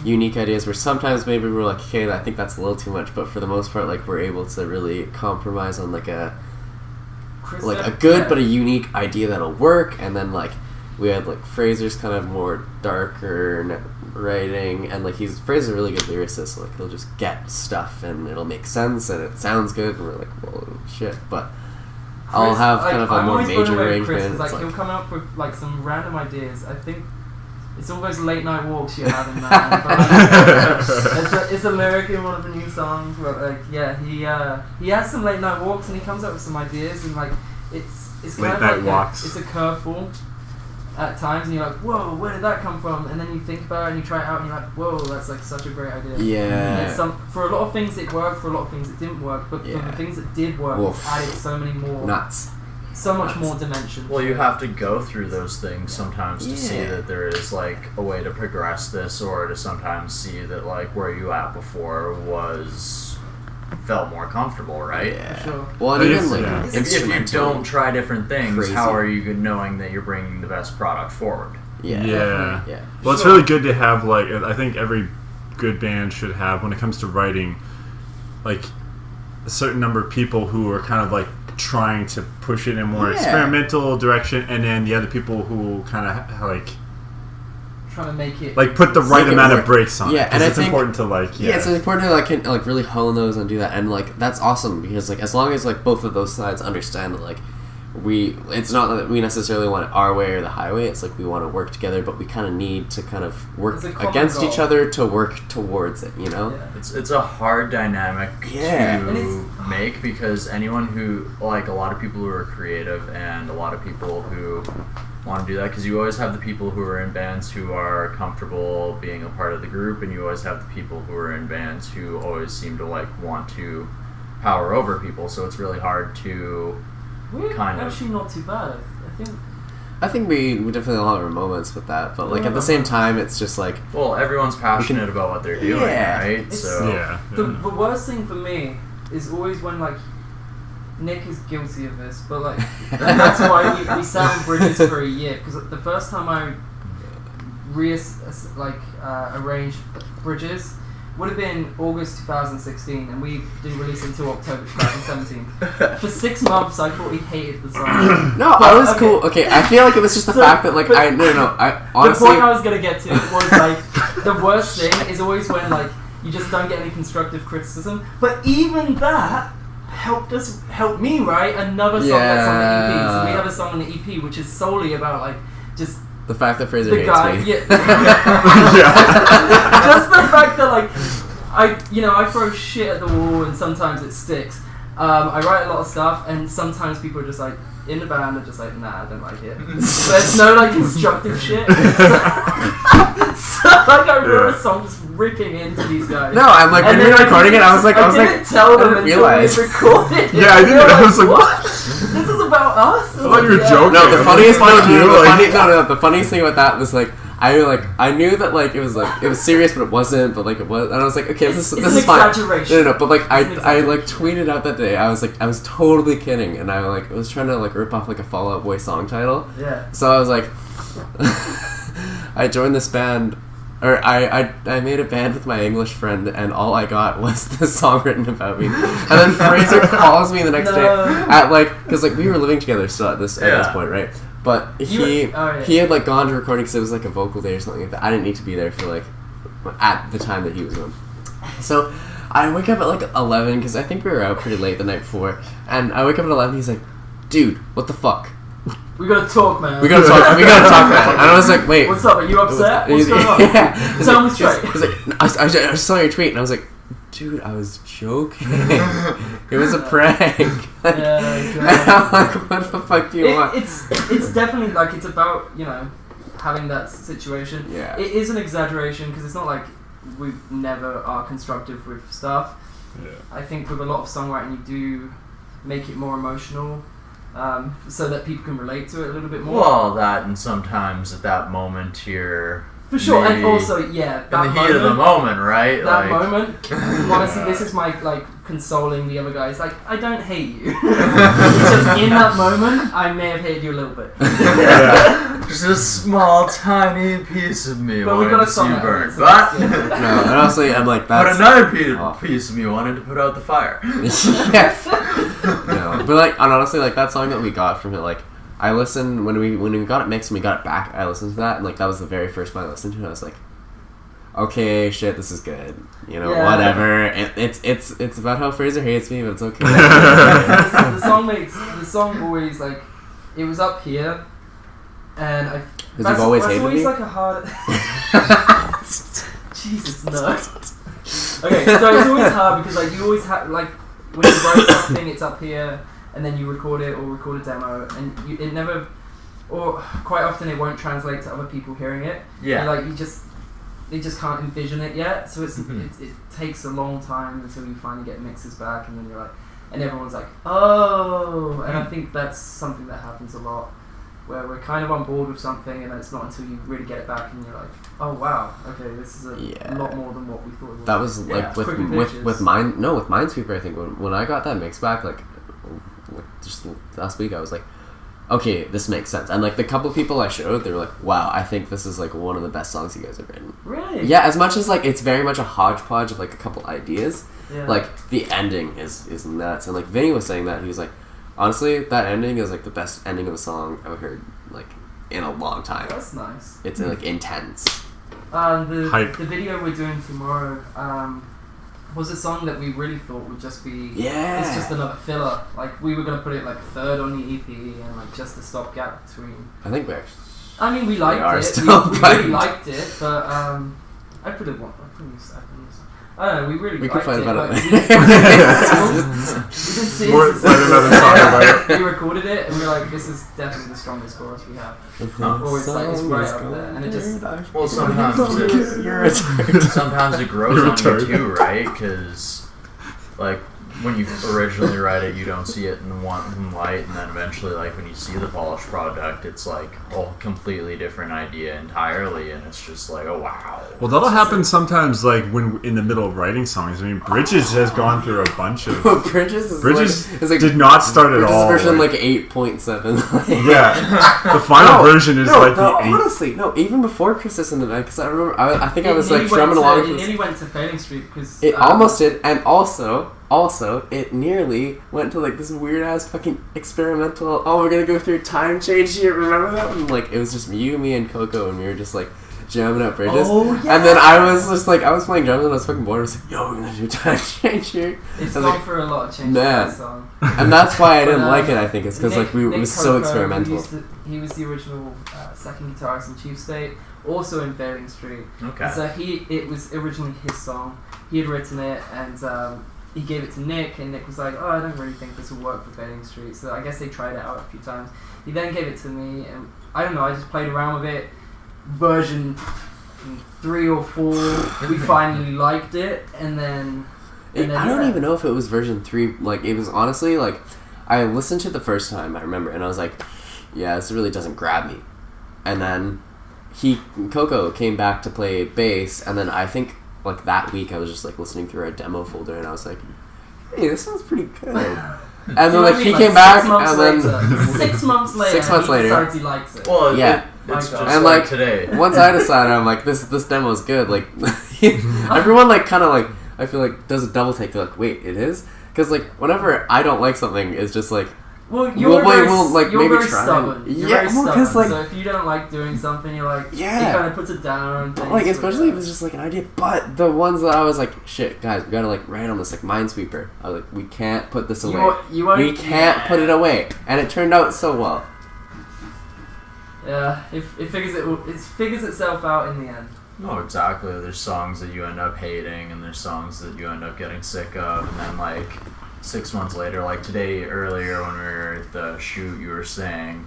unique ideas where sometimes maybe we're like, okay, I think that's a little too much, but for the most part, like we're able to really compromise on like a good but a unique idea that'll work. And then like we had like Fraser's kind of more darker writing, and like Fraser's a really good lyricist, so like he'll just get stuff and it'll make sense and it sounds good, and we're like, whoa, shit. But I'll have kind of a more major arrangement. Like he'll come up with like some random ideas. I think it's all those late night walks you're having, man. But, like, it's a lyric in one of the new songs. But like, yeah, he has some late night walks, and he comes up with some ideas, and like it's Late kind of night like walks. it's a curveball at times, and you're like, whoa, where did that come from? And then you think about it and you try it out, and you're like, whoa, that's like such a great idea. Yeah. And for a lot of things it worked, for a lot of things it didn't work, but for the things that did work, Oof. it's added so many more. Nuts. So much more dimension. Well, you have to go through those things sometimes to see Yeah. that there is like a way to progress this, or to sometimes see that like where you at before felt more comfortable, right? Yeah. Sure. Well, and I even guess, like yeah. If you instrumentally. don't try different things, Crazy. how are you knowing that you're bringing the best product forward? Yeah. Yeah. Yeah. Well, it's really good to have, like, I think every good band should have, when it comes to writing, like, a certain number of people who are kind of, like, trying to push it in a more experimental direction, and then the other people who kind of, like, Trying to make it put the right Make it amount work. of breaks on it. Yeah, 'cause and I it's think- important to, like, Yeah, it's important to like really hone those and do that, and like that's awesome, because like as long as like both of those sides understand that like it's not that we necessarily want it our way or the highway. It's like we want to work together, but we kind of need to kind of work It's a common against goal. each other to work towards it. You know? Yeah. It's a hard dynamic Yeah. And to it's- make, because anyone who, like, a lot of people who are creative and a lot of people who want to do that, because you always have the people who are in bands who are comfortable being a part of the group, and you always have the people who are in bands who always seem to like want to power over people, so it's really hard to We're kind of. actually not too bad. I think I think we definitely have a lot of moments with that, but like at the same time, it's just like Well, everyone's passionate about what they're doing, Yeah. right? It's- So Yeah. the worst thing for me is always when like Nick is guilty of this, but like and that's why we sat on Bridges for a year, because the first time I arranged Bridges would have been August 2016, and we didn't release it until October 2017. For 6 months, I thought he hated the song. no, I was okay. cool. Okay, I feel like it was just the So, fact that like but- I The honestly point I was gonna get to was like the worst thing is always when like you just don't get any constructive criticism. But even that helped me write another song that's on the EP. So we have a song on the EP which is solely about like just The fact that Fraser the hates guy, me. Just the fact that like I throw shit at the wall and sometimes it sticks. I write a lot of stuff and sometimes people are just like in the band are just like, nah, I don't like it. There's no like constructive shit. So like I wrote a song just ripping into these guys. No, I'm like, when we were recording it, I was like, I didn't tell them until realize. we recorded it. Yeah, I did. I was like, what? This is about us. I thought you were joking. No, the funniest Like, the funniest thing about that was like I knew that like it was serious, but it wasn't. But like it was, and I was like, okay, this is fine. Exaggeration. No, but like I like tweeted out that day. I was totally kidding, and I like was trying to like rip off like a Fall Out Boy song title. Yeah. So I was like, I joined this band. Or I made a band with my English friend, and all I got was this song written about me. And then Fraser calls me the next day at like, because like we were living together still at this point, right? But he had like gone to recording because it was like a vocal day or something like that. I didn't need to be there for like at the time that he was on. So I wake up at like 11 because I think we were out pretty late the night before, and I wake up at 11. He's like, "Dude, what the fuck? We gotta talk, man. We gotta talk, man." And I was like, "Wait, what's up? Are you upset? What's going on? Yeah. Tell me straight." He's like, I just saw your tweet, and I was like, "Dude, I was joking. It was a prank." I'm like, what the fuck do you want? It's definitely like it's about having that situation. Yeah. It is an exaggeration because it's not like we never are constructive with stuff. Yeah. I think with a lot of songwriting, you do make it more emotional. So that people can relate to it a little bit more. Well, that and sometimes at that moment you're for sure, and also that in the heat of the moment, right? That moment, honestly, this is my like consoling the other guys. Like, I don't hate you. It's just in that moment, I may have hated you a little bit. Yeah. Just a small, tiny piece of me but wanted we got to see you burn. So but No, and honestly, I'm like, that's... But another piece of me wanted to put out the fire. Yeah. No, but like, and honestly, like that song that we got from it, like I listened when we got it mixed and we got it back. I listened to that, and like that was the very first one I listened to. And I was like, okay, shit, this is good. Whatever. It's about how Fraser hates me, but it's okay. the song always like it was up here, and I. Because you've always hated always me. Like a hard. Jesus no. Okay, so it's always hard because like you always have like when you write something, it's up here. And then you record it or record a demo, and it never, or quite often it won't translate to other people hearing it. Yeah. And, like they just can't envision it yet. So it takes a long time until you finally get mixes back, and then you're like, and everyone's like, oh. And I think that's something that happens a lot, where we're kind of on board with something, and then it's not until you really get it back, and you're like, oh wow, okay, this is a lot more than what we thought it was. That was like with Minesweeper. I think when I got that mix back, like just last week, I was like, okay, this makes sense. And like the couple people I showed, they were like, wow, I think this is like one of the best songs you guys have written. Really? Yeah, as much as like it's very much a hodgepodge of like a couple ideas. Yeah. Like the ending is nuts. And like Vinny was saying that, he was like, honestly, that ending is like the best ending of a song I've heard like in a long time. That's nice. It's like intense. The video we're doing tomorrow was a song that we really thought would just be it's just another filler. Like we were gonna put it like third on the EP and like just a stopgap between. I think we actually. I mean, we liked it. Still we really liked it, but I put it I don't know. We really we liked could find it. about Like, it. we didn't see it. We recorded it and we were like, this is definitely the strongest chorus we have. Or it's like it's right up there, and it just. Well, sometimes it grows on you too, right? Because like when you originally write it, you don't see it in one light, and then eventually, like when you see the polished product, it's like a completely different idea entirely, and it's just like, oh wow. Well, that'll happen sometimes, like when in the middle of writing songs. I mean, Bridges has gone through a bunch of. Bridges did not start at all. Version like 8.7. Yeah, the final version is like the 8. Honestly, even before Christmas in the Night, because I remember, I think I was like strumming along. It nearly went to Failing Street because it almost did, and also it nearly went to like this weird ass fucking experimental. Oh, we're gonna go through time change here. Remember that? And like it was just you, me, and Coco, and we were just like jamming at Bridges. Oh, yeah. And then I was just like, I was playing drums and I was fucking bored. I was like, yo, we're gonna do time change here. It's I was gone like, for a lot of changes. man. That song. and that's why I didn't But, like it. I think it's because like it Nick was so Coco, experimental. He was the original second guitarist in Cheif State, also in Failing Street. Okay. So it was originally his song. He had written it, and he gave it to Nick, and Nick was like, "Oh, I don't really think this will work for Failing Street." So I guess they tried it out a few times. He then gave it to me, and I don't know. I just played around with it. Version 3 or 4, we finally liked it, and then. I don't even know if it was version 3. Like, it was honestly, like, I listened to it the first time, I remember, and I was like, yeah, this really doesn't grab me. And then Coco came back to play bass, and then I think, like, that week I was just, like, listening through our demo folder, and I was like, hey, this sounds pretty good. And then, like, he came back, and then... 6 months later, 6 months later. he decides he likes it. Well, yeah. It's just and like today. Once I decided, I'm like, this demo is good. Like, everyone like kind of like I feel like does a double take. They're like, wait, it is? Because like whenever I don't like something, it's just like, well, you're very maybe try. stubborn. You're very well, stubborn. like, so if you don't like doing something, you're like, yeah, it kind of puts it down. And like especially if it's just like an idea. But the ones that I was like, shit, guys, we gotta like write on this like Minesweeper. I was like, we can't put this away. We can't put it away, and it turned out so well. Yeah, it figures itself out in the end. No, exactly. There's songs that you end up hating, and there's songs that you end up getting sick of, and then like 6 months later, like today earlier when we were at the shoot, you were saying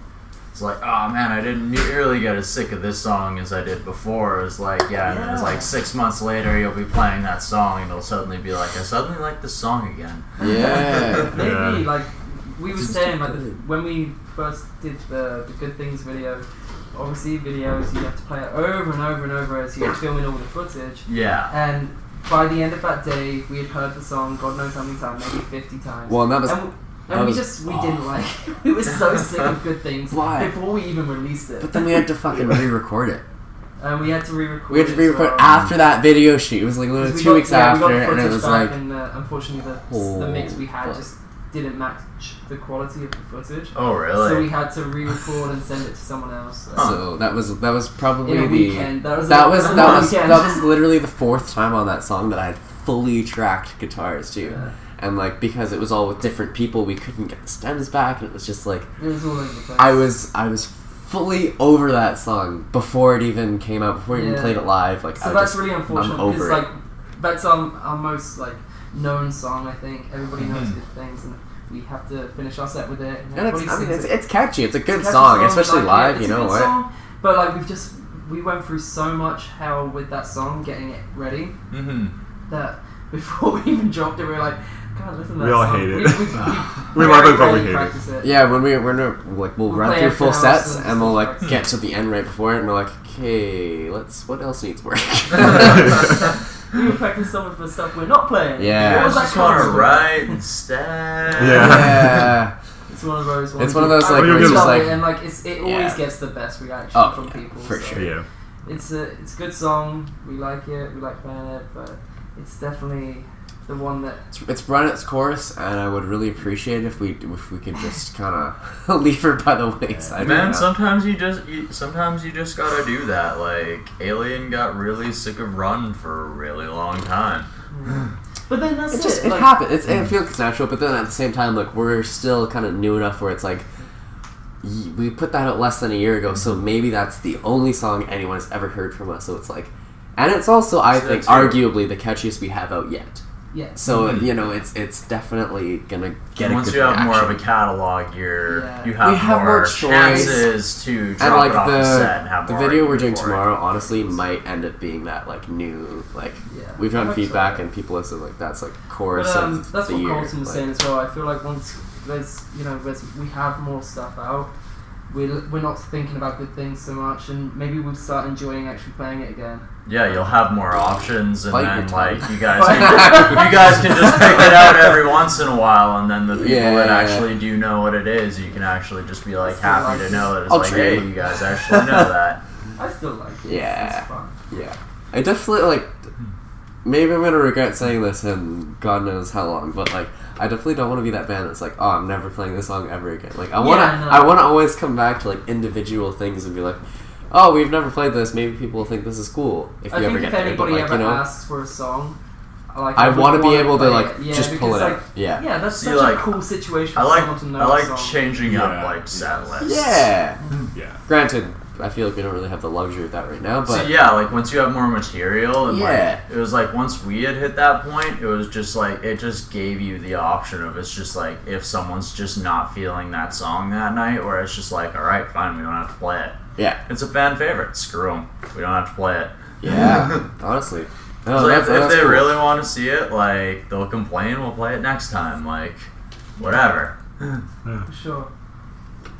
it's like, oh man, I didn't nearly get as sick of this song as I did before. It was like, yeah, and then it's like 6 months later, you'll be playing that song, and it'll suddenly be like, I suddenly like this song again. Yeah, maybe like we were saying like when we first did the Good Things video. Obviously, videos, you have to play it over and over and over as you're filming all the footage. Yeah. And by the end of that day, we had heard the song God knows how many times, maybe 50 times. Well, and that was... we didn't like it. We were so sick of Good Things before we even released it. But then we had to fucking re-record it. And we had to re-record it. We had to re-record after that video shoot. It was like literally 2 weeks after, and it was like... And unfortunately, the mix we had just didn't match the quality of the footage. Oh, really? So we had to re-record and send it to someone else. So that was probably in a weekend. That was literally the 4th time on that song that I had fully tracked guitars too. Yeah. And like because it was all with different people, we couldn't get the stems back, and it was just like it was all over the place. I was fully over that song before it even came out, before we even played it live. Like, so that's really unfortunate because like that's our most like known song. I think everybody knows Good Things, and we have to finish our set with it. And it's catchy. It's a good song, especially live. Yeah, you know what? Song, but like we went through so much hell with that song, getting it ready, that before we even dropped it, we were like, God, listen to that all song. hate it. We love it, but we hate it. Yeah, when we'll run through full sets and we'll like practice. get to the end right before it, and we're like, okay, what else needs work? We were practicing some of the stuff we're not playing. Yeah. I just want to write instead. Yeah. It's one of those ones. It's one of those I like really where it's just love like it, and like it always gets the best reaction from people. For so sure. Yeah. It's a good song. We like it. We like playing it, but it's definitely the one that it's run its course, and I would really appreciate if we could just kind of leave her by the wayside. Man, sometimes you just gotta do that. Like Alien got really sick of Run for a really long time. But then that's it. Just, it like, happens. It feels like it's natural, but then at the same time, like we're still kind of new enough where it's like we put that out less than a year ago, so maybe that's the only song anyone has ever heard from us. So it's like, and it's also I think arguably the catchiest we have out yet. Yeah. So you know, it's definitely gonna get. Once a good you have reaction. more of a catalog, you We have more choice. chances to drop and like it off the set and have the more video we're doing argument for it. tomorrow honestly might end up being that like new like we've I gotten hope feedback so. and people have said like that's like chorus But of that's the what year. Colton was like, saying as well. I feel like once there's we have more stuff out, we're not thinking about Good Things so much, and maybe we'll start enjoying actually playing it again. Yeah, you'll have more options, and Bite then your like tongue. you guys can just pick it out every once in a while, and then the people that actually do know what it is, you can actually just be like happy to know that it's like, hey, you guys actually know that. I still like it. Yeah. It's fun. Yeah, I definitely like. Maybe I'm gonna regret saying this in God knows how long, but like I definitely don't want to be that band that's like, oh, I'm never playing this song ever again. Like I wanna always come back to like individual things and be like, oh, we've never played this. Maybe people will think this is cool if you ever get there. But anybody like, ever asks for a song, like I want to be able to play like it. just pull it out. Yeah, that's See, such like, a cool situation I for like someone to know. I like a song. changing up Yeah. like set lists. Yeah. Yeah. Granted, I feel like we don't really have the luxury of that right now, but So yeah, like once you have more material, and Yeah. like it was like once we had hit that point, it was just like it just gave you the option of it's just like if someone's just not feeling that song that night, or it's just like all right, fine, we don't have to play it. yeah, It's a fan favorite. Screw them. We don't have to play it. yeah. Honestly, no, So if that's they cool. really want to see it, like they'll complain. We'll play it next time. Like whatever. For sure.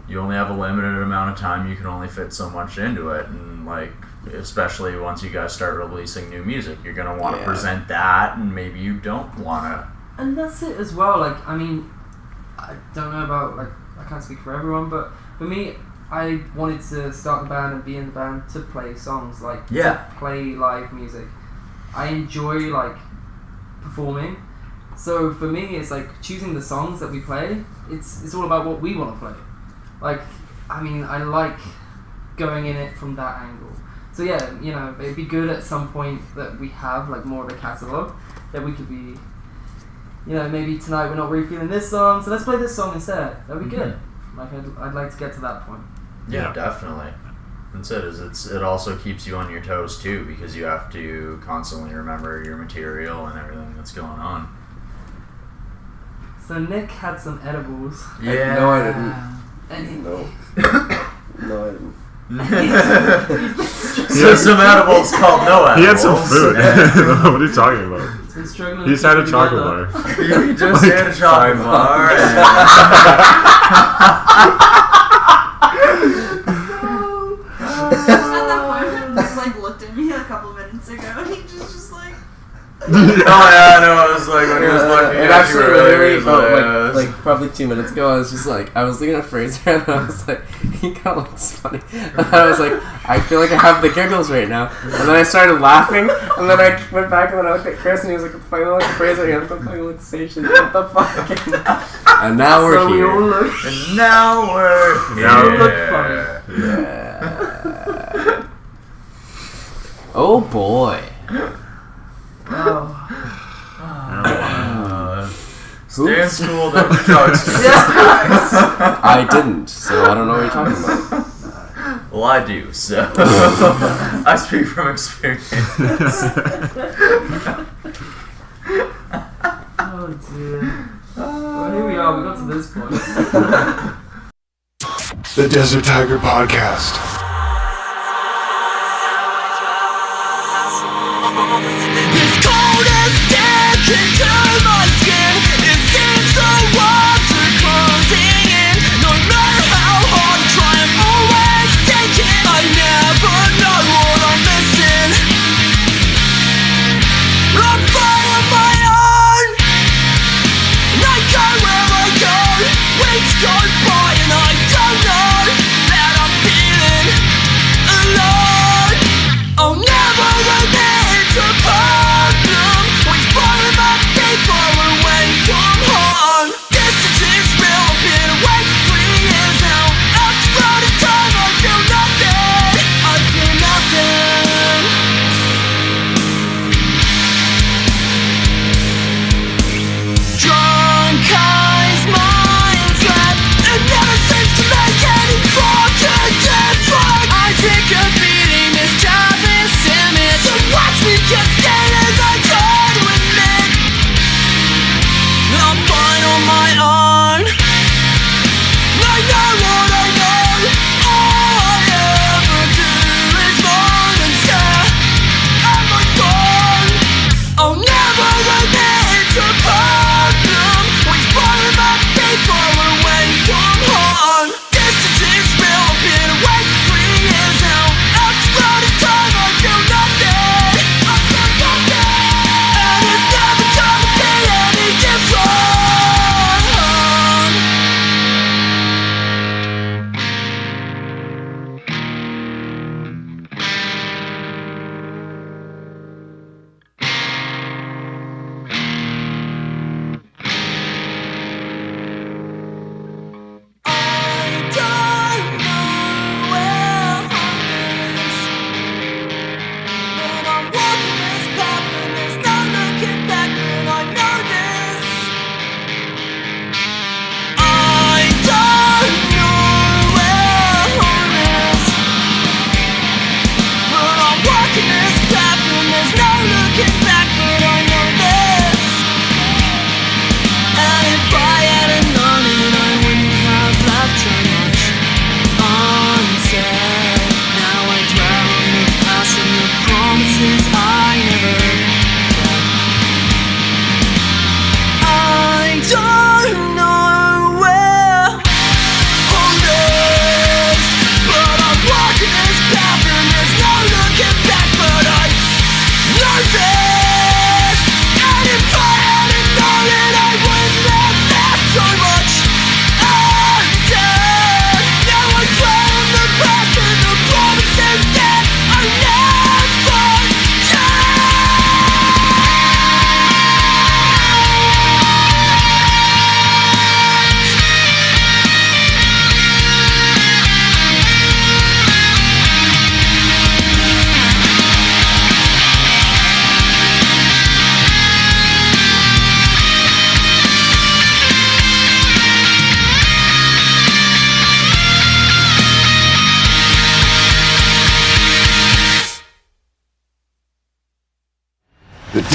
You only have a limited amount of time. You can only fit so much into it, and like especially once you guys start releasing new music, you're gonna want to Yeah. present that, and maybe you don't want to. And that's it as well. Like, I mean, I don't know about, like, I can't speak for everyone, but for me, I wanted to start the band and be in the band to play songs, like, Yeah. to play live music. I enjoy, like, performing. So for me, it's like choosing the songs that we play. It's all about what we want to play. Like, I mean, I like going in it from that angle. So yeah, you know, it'd be good at some point that we have like more of a catalogue that we could be, you know, maybe tonight we're not really feeling this song, so let's play this song instead. That'd be good. Like, I'd like to get to that point. Yeah, Yeah. definitely. That's it. It also keeps you on your toes too, because you have to constantly remember your material and everything that's going on. So Nick had some edibles. Yeah. No, I didn't. And No. No, I didn't. So some edibles called no edibles. He had some food. What are you talking about? he's been struggling. He's to had keep a it chocolate together. bar. You just had a chocolate bar. Just at that point when Nick like looked at me a couple minutes ago, and he just like. Oh yeah, I know. I was like when he was looking It at actually you earlier, literally he was about like probably 2 minutes ago, I was just like, I was looking at Fraser and I was like, he kind of looks funny. And I was like, I feel like I have the giggles right now. And then I started laughing, and then I went back and then I looked at Chris and he was like, finally look at Fraser again. I'm fucking like, say shit. What the fuck? And now we're So we all here. look. and now we're Now here. look funny. Yeah. Oh boy. Oh. Stay in Oops. school, don't do drugs. I didn't, so I don't know what you're talking about. Well, I do, so I speak from experience. Oh dear. Well, here we are. We got to this point. The Desert Tiger Podcast. It's cold as death into my skin. It seems the walls are closing in. No matter how hard I try, I'm always thinking I never know what I'm missing. I'm fine on my own. And I go where I go. Weeks go by and I don't know that I'm feeling alone. I'll never admit it's a problem. Always falling my feet.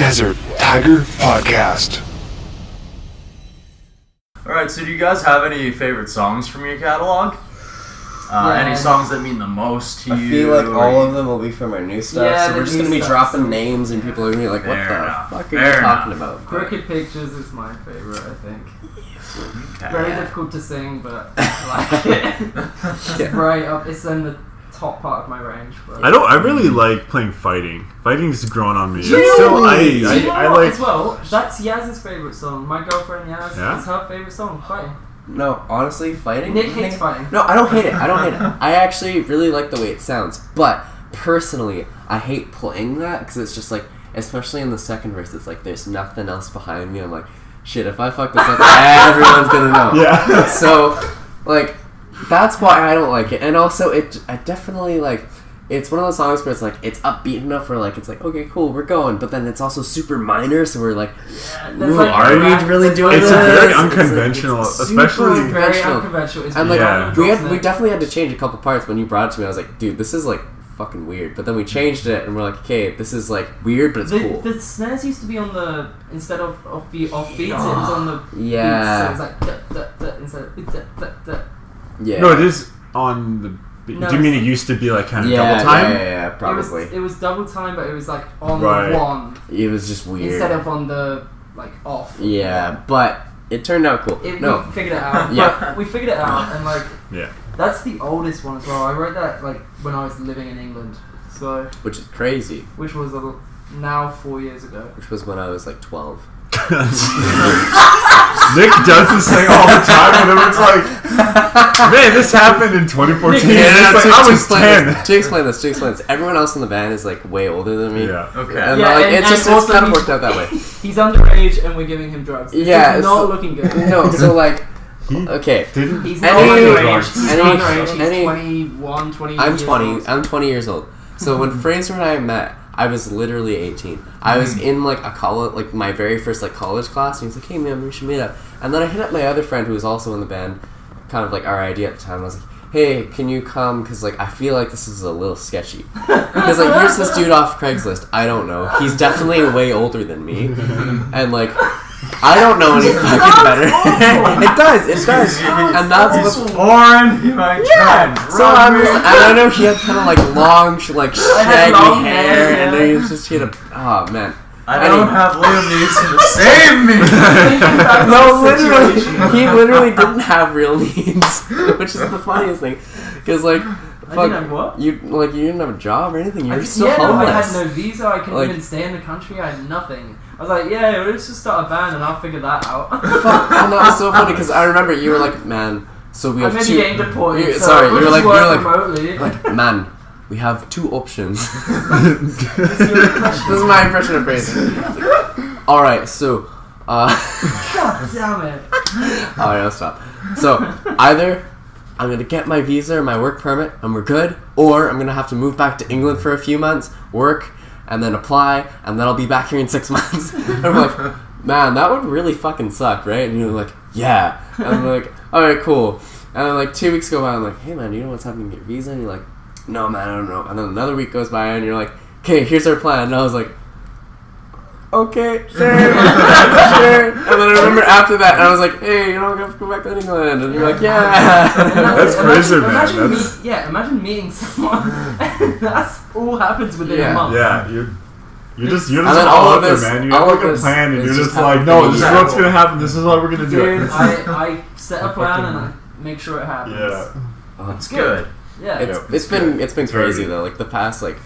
Desert Tiger Podcast. Alright, so do you guys have any favorite songs from your catalog? Any songs that mean the most to you? I feel like all of them will be from our new stuff, Yeah, so we're the just new going to be stuff. dropping names and people are going to be like, what Fair the enough. fuck are Fair you enough. talking about? Crooked Pictures is my favorite, I think. Okay. Very difficult to sing, but I like it. It's right up. It's in the top part of my range. But I really like playing fighting. Fighting's growing on me. It's Really? still, You know I what, like. as well. That's Yaz's favorite song. My girlfriend Yaz. Yeah? It's her favorite song. Fighting. No, honestly, fighting? Nick hates fighting. No, I don't hate it. I actually really like the way it sounds. But, personally, I hate playing that because it's just like, especially in the second verse, it's like there's nothing else behind me. I'm like, shit, if I fuck this up, everyone's gonna know. Yeah. So, like, that's why I don't like it. And also, I definitely, like, it's one of those songs where it's like, it's upbeat enough where, like, it's like, okay, cool, we're going. But then it's also super minor, so we're like, ooh, like are we really doing It's this? very It's like- unconventional, it's especially. super Very conventional. unconventional. It's And like Yeah. we definitely had to change a couple parts when you brought it to me. I was like, dude, this is like fucking weird. But then we changed it and we're like, okay, this is like weird, but it's cool. The snares used to be on the instead of beats, it was on the Yeah. beats, so it was like instead of Yeah. No, it is on the. No, do you mean it used to be like kind of yeah, double time? Yeah, probably. It was double time, but it was like on Right. the one It was just weird. instead of on the like off. Yeah, but it turned out cool. We No, figured it out. Yeah. But we figured it out, and like Yeah. that's the oldest one as well. I wrote that like when I was living in England, so which is crazy. which was now 4 years ago. Which was when I was like 12. Nick does this thing all the time, and then it's like, man, this happened in 2014. Yeah, It's like, I was 10. To explain this, everyone else in the band is like way older than me. Yeah. Okay. And Yeah, like, and- it's just and it's also kind of he's- worked out that way. He's underage, and we're giving him drugs. This Yeah, is it's- not looking good. No, so like, okay. Didn't He's not Any- underage. He's any- not underage. He's any- 21, 20 I'm years 20. old. I'm 20 years old. So when Fraser and I met, I was literally 18. I was in like a college, like my very first like college class, and he's like, "Hey man, we should meet up." And then I hit up my other friend who was also in the band, kind of like our idea at the time. I was like, "Hey, can you come? Because like I feel like this is a little sketchy." Because like here's this dude off Craigslist. I don't know. He's definitely way older than me, and like. I don't know any fucking better. It does, and that's He's what's foreign. He might try and so run I'm me. just, and I know he had kind of like long, like shaggy long hair, hair, and yeah. then he was just he had a oh man. I don't have Liam Neeson to save me. No, literally, he literally didn't have real needs, which is the funniest thing, because like, I fuck, didn't have what? you didn't have a job or anything. You were still No, I homeless. had no visa. I couldn't Like- even stay in the country. I had nothing. I was like, yeah, let's just start a band and I'll figure that out. Fuck, and that was so funny because I remember you were like, man. So we I have may be two. getting deported. So Sorry, we'll you were just like work remotely. like man. We have two options. This is your impression. This is my impression of Fraser. All right, so. God damn it. Alright, I'll stop. So, either I'm gonna get my visa or my work permit and we're good, or I'm gonna have to move back to England for a few months, work, and then apply, and then I'll be back here in 6 months. And I'm like, man, that would really fucking suck, right? And you're like, yeah. And I'm like, alright, cool. And then like 2 weeks go by, I'm like, hey man, you know what's happening with your visa? And you're like, no man, I don't know. And then another week goes by and you're like, okay, here's our plan. And I was like, okay, sure, sure. And then I remember after that, and I was like, hey, you know, I'm gonna have to go back to England. And you're like, yeah. That's Fraser, man. Imagine That's- imagine meeting someone. That's all happens within Yeah. a month. Yeah, you're just And then all all up of there, this- man. You all have of like a this plan, and is you're just just like, happening no, this is in what's gonna happen. This is what we're gonna do. Dude, I set a plan and I make sure it happens. Yeah. It's good. Yeah. It's been crazy though. Like the past like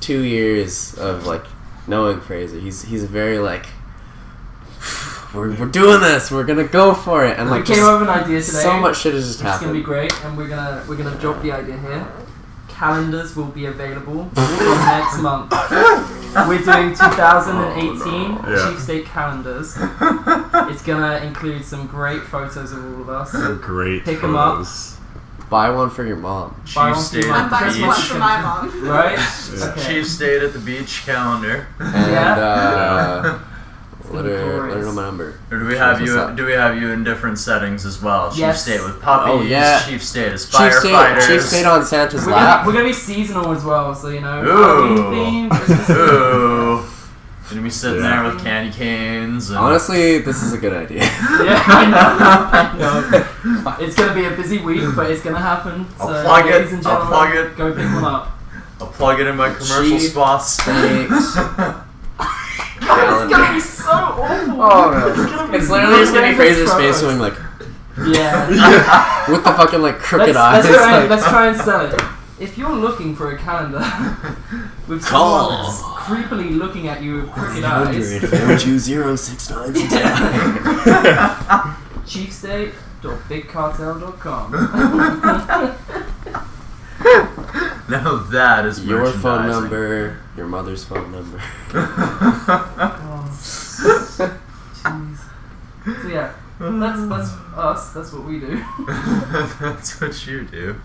2 years of like knowing Fraser, he's very like we're doing this. We're gonna go for it. And like we came up with an idea today. so much shit has just It's gonna happened. be great, and we're gonna drop the idea here. Calendars will be available from next month. We're doing 2018 Yeah. Cheif State calendars. It's gonna include some great photos of all of us. Great. Pick 'em up. photos. Buy one for your mom. Buy Cheif one for State your at I'm the buying beach. one for my mom. Right? Yeah. Okay. Cheif State at the beach calendar. And let gonna be her glorious. know my number. Or do we Shows have what's you? up. Do we have you in different settings as well? Cheif Yes. State with puppies. Oh, yeah. Cheif State as Chief State, firefighters. Chief State on Santa's We're lap. gonna be seasonal as well, so you know. Ooh. Halloween theme, Christmas theme. Ooh. Gonna be sitting there with candy canes. And Honestly, this is a good idea. Yeah, I know. It's gonna be a busy week, but it's gonna happen. So, I'll plug it. ladies and I'll gentlemen, plug it. Go pick one up. I'll plug it in my commercial Cheif spots. State It's gonna be so awful. Oh no! It's literally just gonna be Fraser's face going like Yeah. with the fucking like crooked eyes. Let's try and sell it. If you're looking for a calendar with someone that's creepily looking at you with crooked eyes, cheifstate.bigcartel.com. Now that is Your phone merchandising. number, your mother's phone number. Jeez. So yeah, that's us. That's what we do. That's what you do.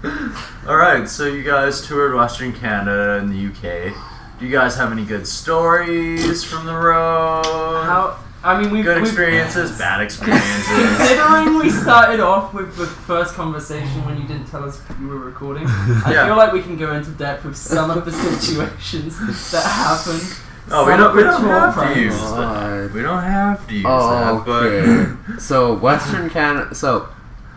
Alright, so you guys toured Western Canada and the UK. Do you guys have any good stories from the road? Good experiences, bad experiences. Considering we started off with the first conversation when you didn't tell us you were recording, I feel like we can go into depth with some of the situations that happened. Oh, we don't have to use that. We don't have to use that, but... So, Western Canada... So,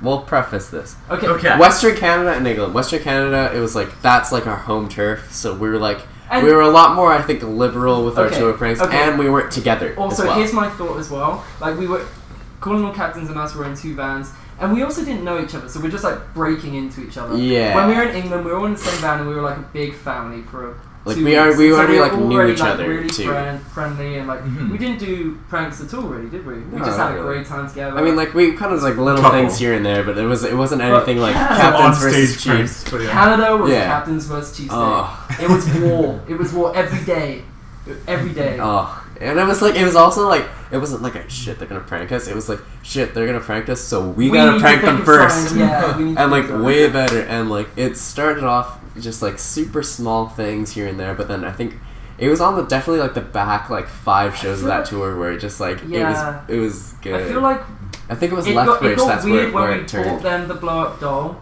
we'll preface this. Okay. Western Canada and England. Western Canada, it was like, that's like our home turf, so we were like... And we were a lot more, I think, liberal with our tour pranks, and we weren't together Also, as well. here's my thought as well. Like, we were... Colton captains and us were in 2 vans, and we also didn't know each other, so we're just, like, breaking into each other. Yeah. When we were in England, we were all in the same van, and we were, like, a big family for... Like, 2 we weeks. already, So like, knew already, each like, other, really too. friendly, and, like, we didn't do pranks at all, really, did we? We No, just had not a really. great time together. I mean, like, we kind of, like, little Couple. things here and there, but it wasn't anything like Canada- captains On versus stage chiefs. pranks, but yeah. Canada was Yeah. captains versus Cheif State. Oh. It was war. It was war every day. Every day. Oh, and it was like, it was also like, it wasn't like, shit, they're gonna prank us. It was like, shit, they're gonna prank us, so we gotta need prank to them think of first. something, yeah, we need to And like, think of way something. better. And like, it started off just like super small things here and there, but then I think it was on the definitely like the back like 5 shows of that tour where it just like, Yeah. it was good. I feel like I think it was it Lethbridge, got that's weird where when it we bought turned. them the blow up doll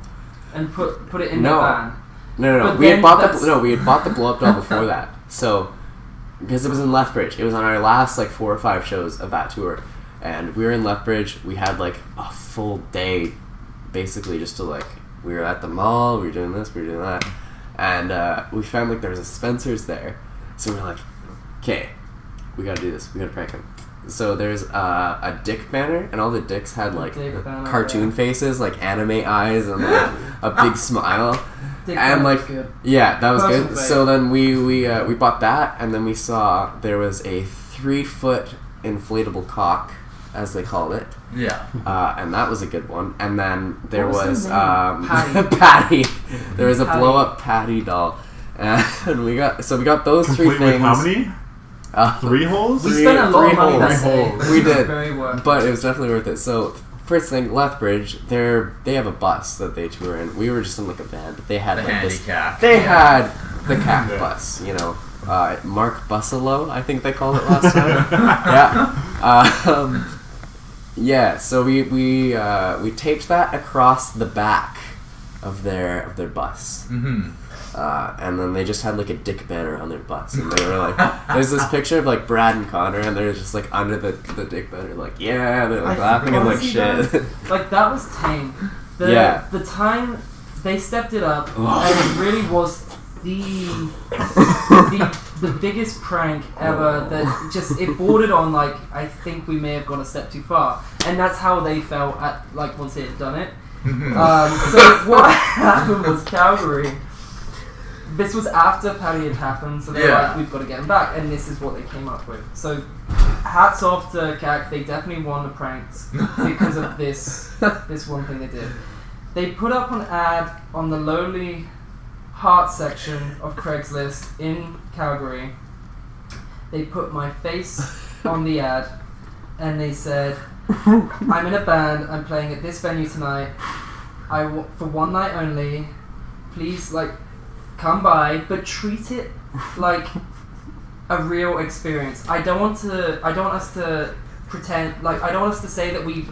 and put it in No. the van. No. But We then had bought that's- we had bought the blow up doll before that. So because it was in Lethbridge, it was on our last like 4 or 5 shows of that tour, and we were in Lethbridge. We had like a full day, basically just to like we were at the mall, we were doing this, we were doing that, and we found like there was a Spencer's there, so we were like, okay, we gotta do this, we gotta prank him. So there's a dick banner, and all the dicks had like Dick banner, cartoon yeah. faces, like anime eyes, and like a big smile. Dick And Van like, was good. yeah, that was Personal good. fave. So then we bought that, and then we saw there was a 3-foot inflatable cock, as they called it, Yeah. and that was a good one. And then there What was was her name? Patty. Patty. There was a Patty. blow up Patty doll, and we got those 3 Complete with things. how many? 3 holes? We spent a lot of money that Three day. holes. We did. Very worth. But it was definitely worth it. So first thing, Lethbridge, they have a bus that they tour in. We were just in like a van, but they had The like this. handicap. They had the CAC Yeah. bus, you know, Mark Busolo, I think they called it last time. Yeah. Yeah. So we taped that across the back of their bus. Mm-hmm. And then they just had like a dick banner on their bus, and they were like, there's this picture of like Brad and Connor, and they're just like under the dick banner, like, yeah, they're like laughing and like honestly, shit. Like, that was tame. The time they stepped it up, and it really was the biggest prank ever. That just, it bordered on like, I think we may have gone a step too far, and that's how they felt at like once they had done it. So what happened was Calgary. This was after Paddy had happened, so they were like, we've got to get him back, and this is what they came up with. So, hats off to CAC, they definitely won the pranks because of this one thing they did. They put up an ad on the lowly heart section of Craigslist in Calgary. They put my face on the ad, and they said, I'm in a band, I'm playing at this venue tonight, for one night only, please, like, come by, but treat it like a real experience. I don't want us to pretend, like, I don't want us to say that we've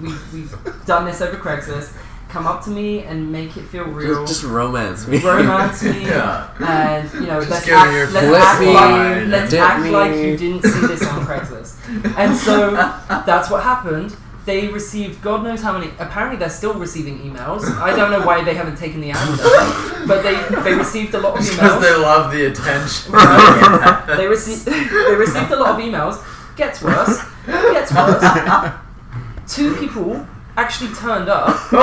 done this over Craigslist. come up to me and make it feel real. Just romance me. Romance me, Yeah. and let's Just give me your act flip like me. you didn't see this on Craigslist. And so that's what happened. They received God knows how many. Apparently, they're still receiving emails. I don't know why they haven't taken the action, but they received a lot of Because emails. they love the attention. They received a lot of emails. Gets worse. 2 people actually turned up. It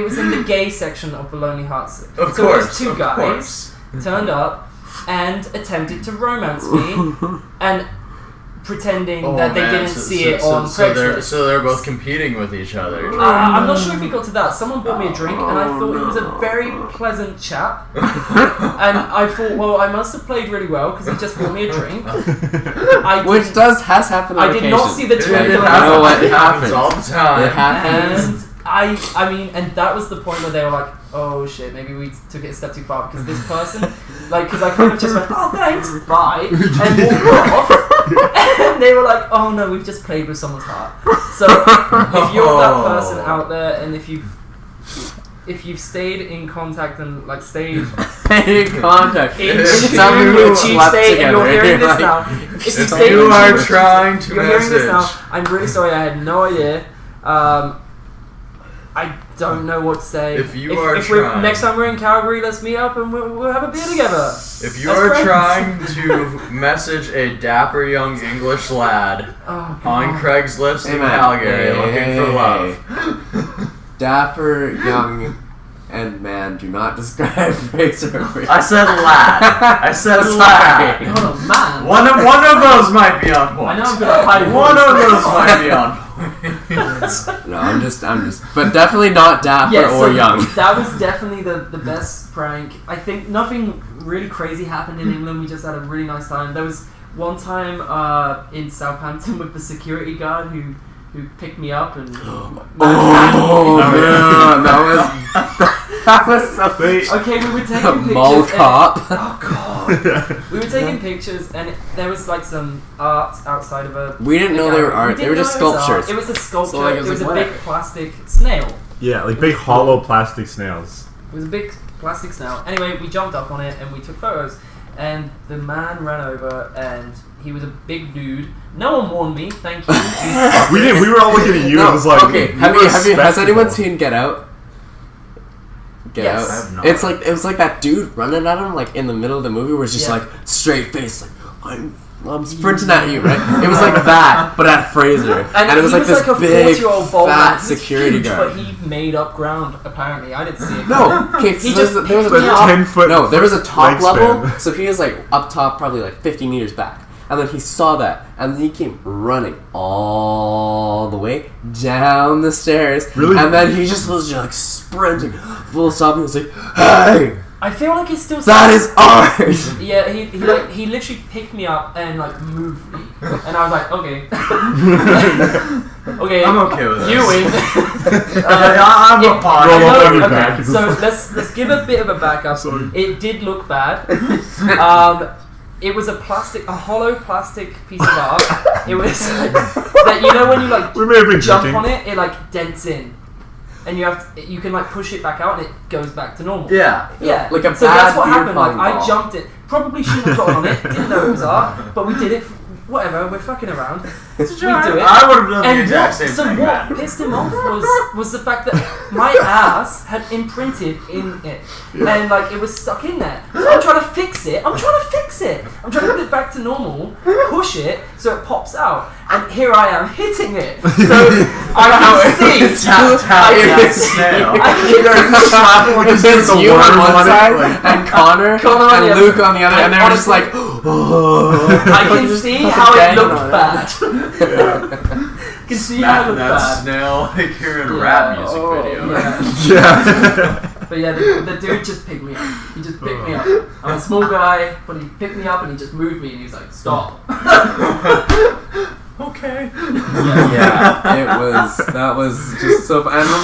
was in the gay section of the Lonely Hearts. Of so course, it was 2 of guys course. turned up and attempted to romance me and pretending that they didn't see it on Craigslist. So they're both competing with each other. I'm not sure if we got to that. Someone bought me a drink, and I thought he was a very pleasant chap. And I thought, well, I must have played really well because he just bought me a drink. Which has happened on I did not see the twin. You know what? It happens all the time. It happens. And and that was the point where they were like, oh shit, maybe we took it a step too far because this person, because I kind of just went, oh thanks, bye, and walked off. And they were like, oh no, we've just played with someone's heart. So if you're that person out there, and if you've stayed in contact and stayed in contact, in someone who Cheif slept State, and you're together. hearing this Like, now, if You are trying to you're hearing this now, message. I'm really sorry, I had no idea. I don't know what to say. If trying, next time we're in Calgary, let's meet up and we'll have a beer together. If you As are friends. trying to message a dapper young English lad Oh, on God. Craigslist in Hey, man. Calgary Hey, looking hey, for hey. love, Dapper, young, and man do not describe race or race. I said lad. I said lad. Hold on, man. One of those might be on point. I know I'm gonna hide One of those might be on point. No, I'm just, but definitely not dapper or young. That was definitely the best prank. I think nothing really crazy happened in England. We just had a really nice time. There was one time in Southampton with the security guard who picked me up and. That was so. Okay, we were taking pictures. Mall cop. Oh god. We were taking pictures and there was some art outside of a. We didn't know they were art. We They were didn't just know it was art. sculptures. It was a sculpture. So, it was a whatever. big plastic snail. Yeah, like big hollow plastic snails. It was a big plastic snail. Anyway, we jumped up on it and we took photos. And the man ran over and he was a big dude. No one warned me, thank you. We did. We were all looking at you. No, and it was like, okay. you Has were anyone spectacle. seen Get Out? Get Yes. Out. I have not. It was like that dude running at him in the middle of the movie, where it's just Yeah. straight face, I'm sprinting at you, right? It was like that, but at Fraser, and it was he like this a big 40-year-old bald man. fat He was security huge, guard. But he made up ground, apparently. I didn't see it. No, okay, so He there just was a Like top. 10-foot No, there was a top wingspan. level, so he was up top, probably 50 meters back. And then he saw that, and then he came running all the way down the stairs. Really? And then he just was sprinting, full stop. He was like, "Hey, I feel like he's still. that is art!" Yeah, he literally picked me up and moved me, and I was like, okay, okay, I'm okay with you this. win. I'm a Roll body. up on your okay, back. so let's give a bit of a backup. Sorry. It did look bad. It was a hollow plastic piece of art. It was that when you We may have been jump drinking. on it, it dents in, and you can push it back out and it goes back to normal. Yeah. Yeah, Like a so bad that's what beer happened. pong I ball. jumped it. Probably shouldn't have gotten on it. Didn't know it was art, but we did it. Whatever, we're fucking around. We do it. I would have done the And exact same thing. what pissed him off was the fact that my ass had imprinted in it, and it was stuck in there. So I'm trying to fix it. I'm trying to put it back to normal, push it so it pops out, and here I am hitting it. So I can see. It's you on one side, and Connor on the and other. Luke on the other, and they're just Honestly, oh. I can see how it looked bad. I can see how it looked That bad. snail like you're in a rap music video. Yeah. Yeah. But yeah, the dude just picked me up. He just picked me up. I'm a small guy, but he picked me up and he just moved me and he was like, stop. Okay. Yeah, that was just so fun. And then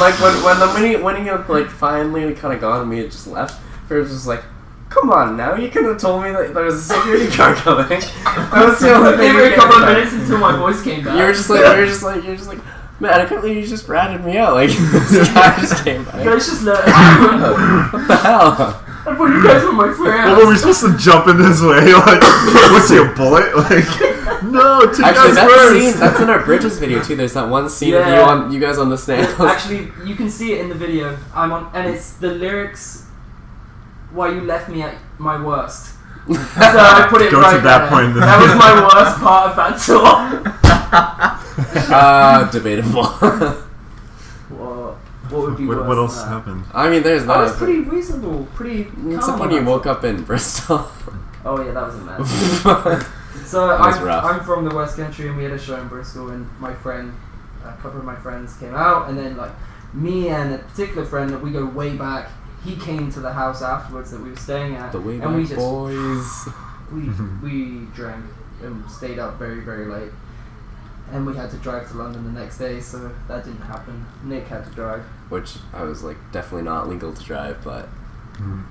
when he had finally kind of gone and we had just left, it was just like, come on now, you could have told me that there was a security guard coming. That was the only thing. Maybe a couple of minutes until my voice came back. You're just like, Man, I can't believe you just ratted me out. Like, this guy just came by. You guys just let it What the hell? I thought you guys were my friends. Well, were we supposed to jump in this way? Like, what's he, a bullet? Like, no, take Actually, us that's first. the scene. That's in our Bridges video too. There's that one scene of you guys on the snails. Actually, you can see it in the video. And it's the lyrics. Why you left me at my worst. So I put it Go right to that there. point. That was my worst part of that tour. Debatable. What would be worse What else than that? happened? I mean, there's That was that. pretty reasonable, pretty calm. Except when you woke up in Bristol. Oh yeah, that was a mess. So was rough. I'm from the West Country, and we had a show in Bristol, and my friend, a couple of my friends came out, and then like me and a particular friend that we go way back, he came to the house afterwards that we were staying at, The way and back we just boys. we drank and stayed up very, very late. And we had to drive to London the next day, so that didn't happen. Nick had to drive. Which I was like definitely not legal to drive, but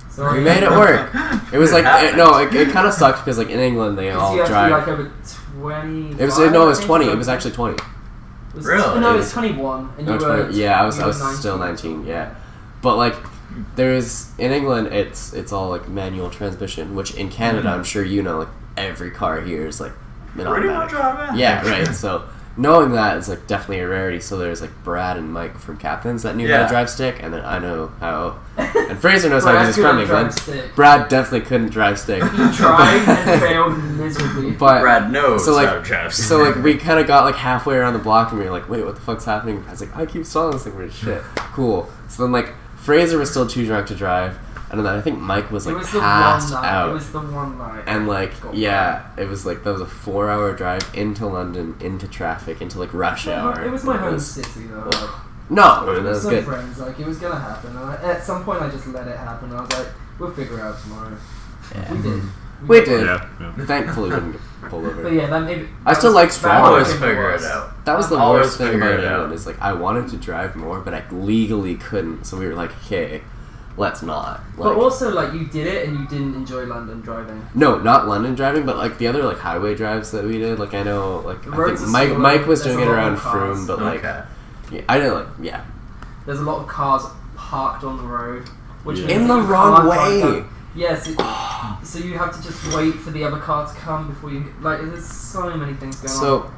So we made it work. It was like it kind of sucked because like in England they all you have drive. to be like over 20. It was 20. It was actually 20. Really? No, it was 21. And No, you 20. were, Yeah, I was you were still 19. Yeah, but like there's in England it's all like manual transmission, which in Canada I'm sure you know like every car here is like an Pretty automatic. much automatic. Yeah, right. So knowing that is like definitely a rarity. So there's like Brad and Mike from Captains that knew how Yeah. to drive stick, and then I know how, and Fraser knows how Brad because he's from couldn't drive England. stick. Brad definitely couldn't drive stick. He tried and failed miserably. But Brad knows so, like- how to drive. so like we kind of got like halfway around the block and we were like, wait, what the fuck's happening? I was like, I keep stalling this thing for shit. Cool. So then like Fraser was still too drunk to drive, and then I think Mike was It like was the passed one night. out. It was the one night. And like Got yeah, it was like that was a 4-hour drive into London, into traffic, into like rush hour. It was my home was- city though. No, that With was some good. friends, like it was gonna happen. And at some point, I just let it happen. I was like, we'll figure it out tomorrow. Yeah. We did. We did. Yeah, yeah. Thankfully, we didn't get pulled But over. yeah, that maybe. I still like driving. Always became the figure it worst. out. That was the Always worst thing figure about it it. out. Is like I wanted to drive more, but I legally couldn't. So we were like, okay, let's not. But Like, also, like you did it and you didn't enjoy London driving. no, not London driving, but like the other like highway drives that we did. Like I know, like The I roads think are Mike slow, Mike was there's doing a it lot around of cars. Froome, but like Okay. yeah, I didn't like yeah. There's a lot of cars parked on the road, which Yeah. means In that the you wrong can't park way. them. Yes, so you have to just wait for the other car to come before you. Like, there's so many things going on. So,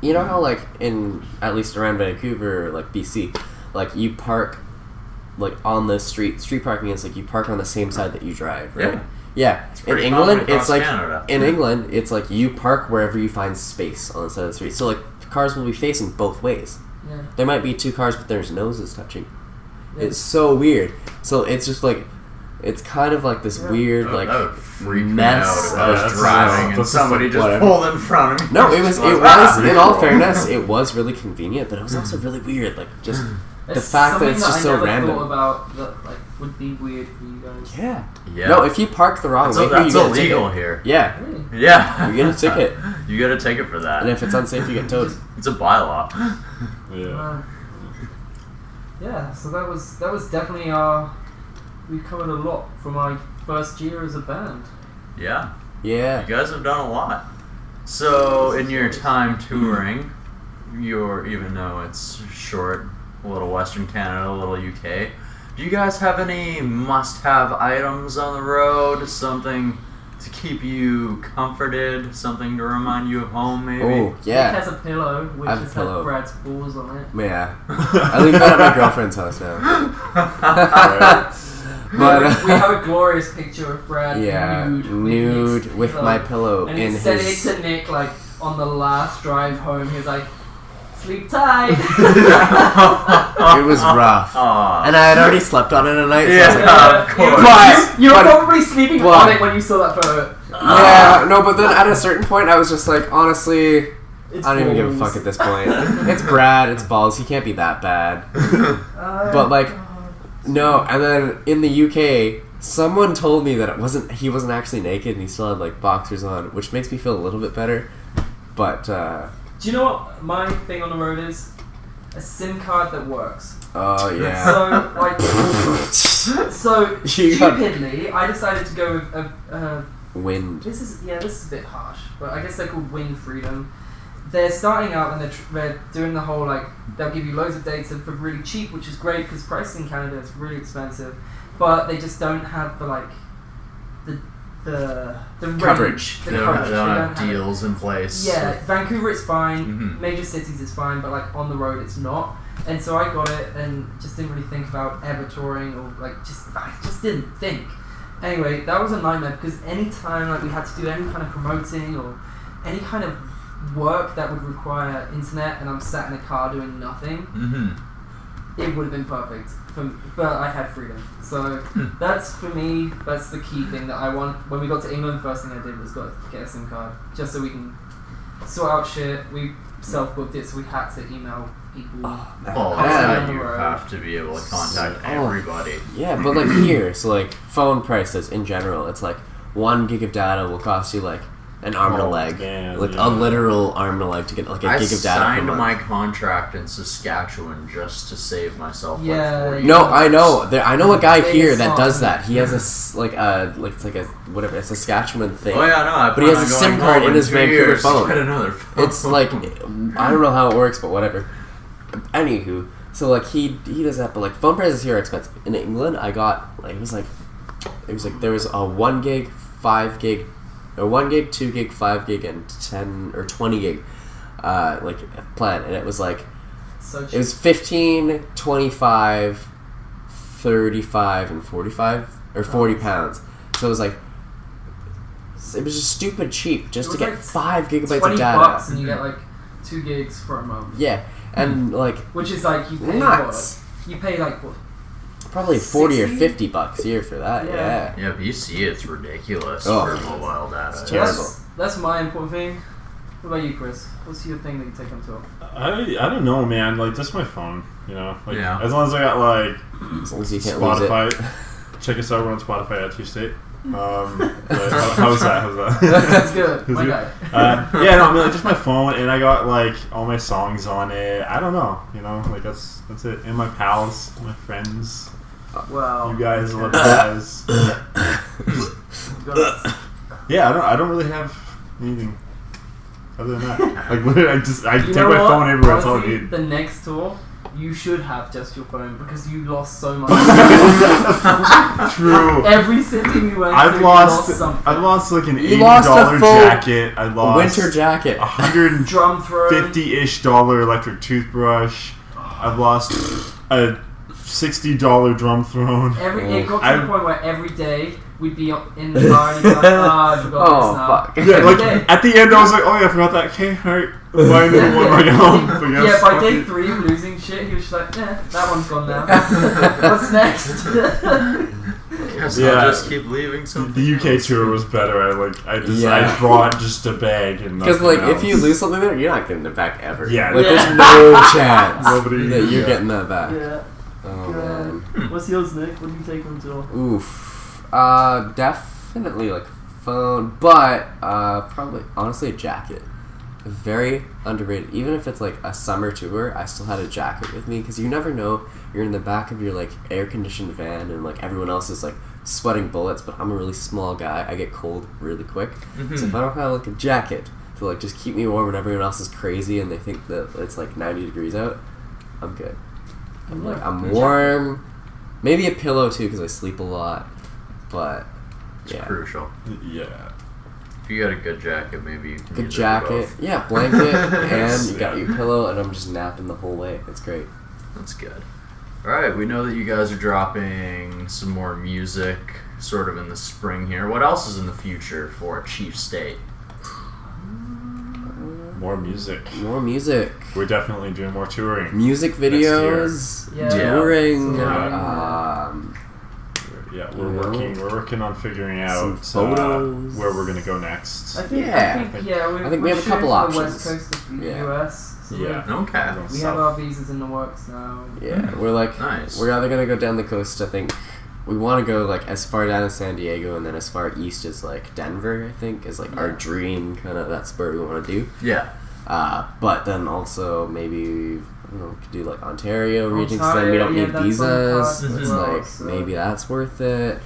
you know how like in at least around Vancouver, like BC, like you park like on the street parking is like you park on the same side that you drive, right? Yeah. In pretty England, common it's like across Canada. in England, it's like you park wherever you find space on the side of the street. So like cars will be facing both ways. Yeah. There might be two cars, but there's noses touching. Yeah. It's so weird. So it's just like it's kind of like this weird That like would freak me mess out if I was of driving and That's somebody just whatever. pulled in front of me. No, it was. In all fairness, it was really convenient, but it was also really weird. Like just the It's fact that something it's just I so never random. thought about that like would be weird for you guys. Yeah. Yeah. No, if you park the wrong way, that's you get a illegal ticket. here. Yeah, Really? Yeah. you get a ticket, You get a ticket for that. and if it's unsafe, you get towed. It's a bylaw. Yeah. Yeah, so that was definitely we covered a lot from my first year as a band. Yeah. Yeah. You guys have done a lot. So, in your time touring, even though it's short, a little Western Canada, a little UK, do you guys have any must-have items on the road? Something to keep you comforted? Something to remind you of home, maybe? Oh, Nick yeah. has a pillow, which I have a has pillow. had Brad's balls on it. Yeah. I leave that at my girlfriend's house now. But We have a glorious picture of Brad yeah, nude his with my pillow and in he said his. it to Nick like on the last drive home. He was like, "Sleep tight." It was rough, Aw. and I had already slept on it a night. So I was like, Yeah, of course. But- You were but- probably sleeping but- on it when you saw that photo. yeah, no, but then at a certain point, I was just like, honestly, It's I don't even give a balls. fuck at this point. It's Brad, it's balls. He can't be that bad. But like, no. And then in the UK, someone told me that he wasn't actually naked and he still had like boxers on, which makes me feel a little bit better. But Do you know what my thing on the road is? A SIM card that works. oh yeah, So like, so You got- stupidly, I decided to go with a. wind. This is a bit harsh, but I guess they're called Wing Freedom. they're starting out and they're doing the whole like they'll give you loads of data for really cheap, which is great because pricing in Canada is really expensive, but they just don't have the like the coverage. The They coverage. don't have have deals in place. Yeah, Vancouver it's fine. Mhm. Major cities it's fine, but like on the road it's not. And so I got it and just didn't really think about ever touring or like I just didn't think. Anyway, that was a nightmare because any time like we had to do any kind of promoting or any kind of work that would require internet and I'm sat in a car doing nothing, it would have been perfect. But I had freedom. So that's for me, that's the key thing that I want. When we got to England, the first thing I did was get a SIM card just so we can sort out shit. We self-booked it, so we had to email people. Well, Yeah. you have to be able to contact everybody. Yeah, but like here, so like phone prices in general, it's like 1 gig of data will cost you like an arm and a leg, man, like yeah. a literal arm and a leg to get like a gig of data per signed month. my contract in Saskatchewan just to save myself. Yeah, like $40. No, I know. I know a guy Biggest here that song. does that. He has it's like a whatever, a Saskatchewan thing. Oh yeah, no. I But he plan has a on SIM going card home in his 2 Vancouver years to phone. get another phone. It's like I don't know how it works, but whatever. Anywho, so like he does that, but like phone prices here are expensive. In England, I got like it was like there was a 1 gig, 5 gig, or 1 gig, 2 gig, 5 gig, and 10 or 20 gig like plan, and it was like So it was 15, 25, 35, and 45 or 40 pounds. So it was like it was just stupid cheap just It to was get like 5 gigabytes of $20 data. and you get like 2 gigs for a month. Yeah, and like Which is like you pay nuts. what? You pay like what? Probably 40 or 60? $50 a year for that. Yeah. Yeah. Yeah, BC, it's ridiculous Oh. for mobile data. It's terrible. That's my important thing. What about you, Chris? What's your thing that you take on tour? I don't know, man. Like, just my phone, you know? Like, Yeah. as long as I got, like, As long as you can't lose it. Spotify. Check us out. We're on Spotify at Cheif State. How's that? That's good. My Is it? guy. Yeah, no, I mean, like, just my phone, and I got, like, all my songs on it. I don't know, you know? Like, that's it. And my pals, my friends, Wow. you guys, love you guys. Yeah, I don't really have anything other than that. Like, literally, I You take know my what? phone everywhere. That's all I Honestly, need. the next tour, you should have just your phone because you lost so much. True. Every city we went to, I've you lost something. like an You lost a $80 full jacket. I lost Winter jacket. Drum throne. $150-ish electric toothbrush. I've lost a $60 drum throne. It got to I- the point where every day we'd be in the car and you'd be like, I forgot Oh, this now. fuck. Yeah, Every like day. at the end I was like, oh yeah, I forgot that. Okay, alright. Buy a new one when I get home. So, yes, Yeah, by fuck day it. 3 of losing shit, he was just like, that one's gone now. What's next? Guess Yeah. I'll just keep leaving something. The UK else. tour was better. Yeah. I brought just a bag and Because nothing like if you else. lose something there, you're not getting it back ever. Yeah. Like Yeah. there's no chance Nobody- that you're yeah. getting that back. Yeah. Oh man. What's yours, Nick? What do you take on tour? Oof. Definitely like phone, but probably honestly a jacket. Very underrated. Even if it's like a summer tour, I still had a jacket with me because you never know. You're in the back of your like air conditioned van and like everyone else is like sweating bullets, but I'm a really small guy. I get cold really quick. So if I don't have like a jacket to like just keep me warm when everyone else is crazy and they think that it's like 90 degrees out, I'm good. I'm warm. Maybe a pillow too because I sleep a lot. But It's yeah, crucial. Yeah. If you got a good jacket, maybe you can good use it for jacket. both. Yeah, blanket, and you got Yeah. your pillow, and I'm just napping the whole way. It's great. That's good. Alright, we know that you guys are dropping some more music sort of in the spring here. What else is in the future for Cheif State? More music. More music, We're definitely doing more touring. music videos, Yeah. touring. Yeah. Yeah, You we're know? working on figuring Some out photos. where we're gonna go next. I think, Yeah. I think we have a couple for options. the West Coast of the Yeah. US. So Yeah. Okay. we have our visas in the works now. Yeah, we're like, Nice. we're either gonna go down the coast. I think we want to go like as far down as San Diego, and then as far east as like Denver. I think is like our Yeah. dream kind of. That's where we want to do. Yeah. But then also maybe I don't know, we could do like Ontario region because then we Ontario, don't yeah, need that's on the visas. cards as It's well, like so- maybe that's worth it.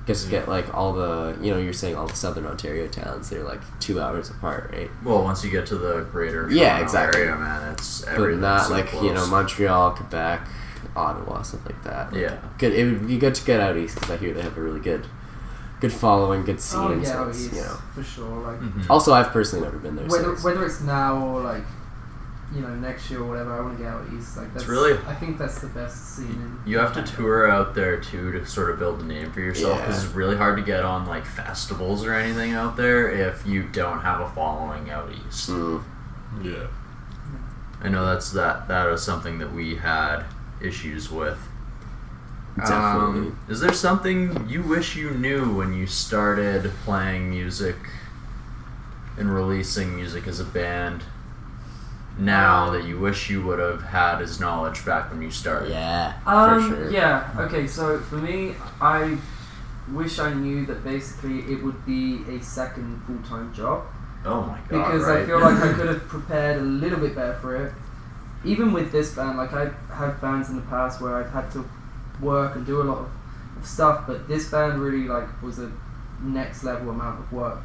Just get like all the, you're saying all the Southern Ontario towns, they're like 2 hours apart, right? Well, once you get to the greater exactly. area, man, it's But everything's not so like close. Montreal, Quebec, Ottawa, stuff like that. Like, Yeah. good. It would be good to get out east because I hear they have a really good following, good scene. Oh yeah, so it it's, is, for sure. Like Also, I've personally never been there. whether it's now or like next year or whatever, I want to get out east. Like that's really- I think that's the best scene. In You have to tour out there too to sort of build a name for yourself because Yeah. it's really hard to get on like festivals or anything out there if you don't have a following out east. Yeah. I know that is something that we had issues with. Definitely. Is there something you wish you knew when you started playing music and releasing music as a band now that you wish you would have had as knowledge back when you started? Yeah, for sure. Yeah. Okay. So for me, I wish I knew that basically it would be a second full-time job. Oh my god! Because right? I feel like I could have prepared a little bit better for it. Even with this band, like I've had bands in the past where I've had to work and do a lot of stuff, but this band really like was a next level amount of work.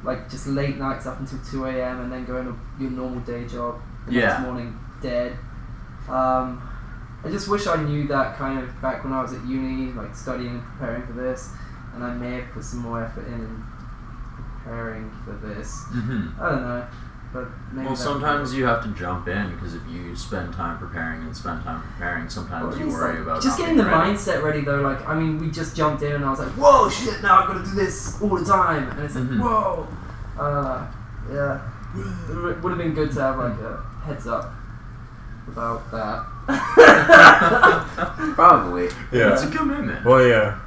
Like just late nights up until 2 a.m. and then going to your normal day job the next morning dead. I just wish I knew that kind of back when I was at uni, like studying and preparing for this, and I may have put some more effort in preparing for this. Mm-hmm. I don't know, but maybe Well, that sometimes you have to jump in because if you spend time preparing, sometimes Or you at least, worry like, about just not getting the being ready. mindset ready though. Like I mean, we just jumped in and I was like, whoa, shit! Now I've got to do this all the time, and it's like, Mhm. whoa, yeah. It would have been good to have like a heads up about that. Probably. Yeah. It's a commitment. Well, yeah.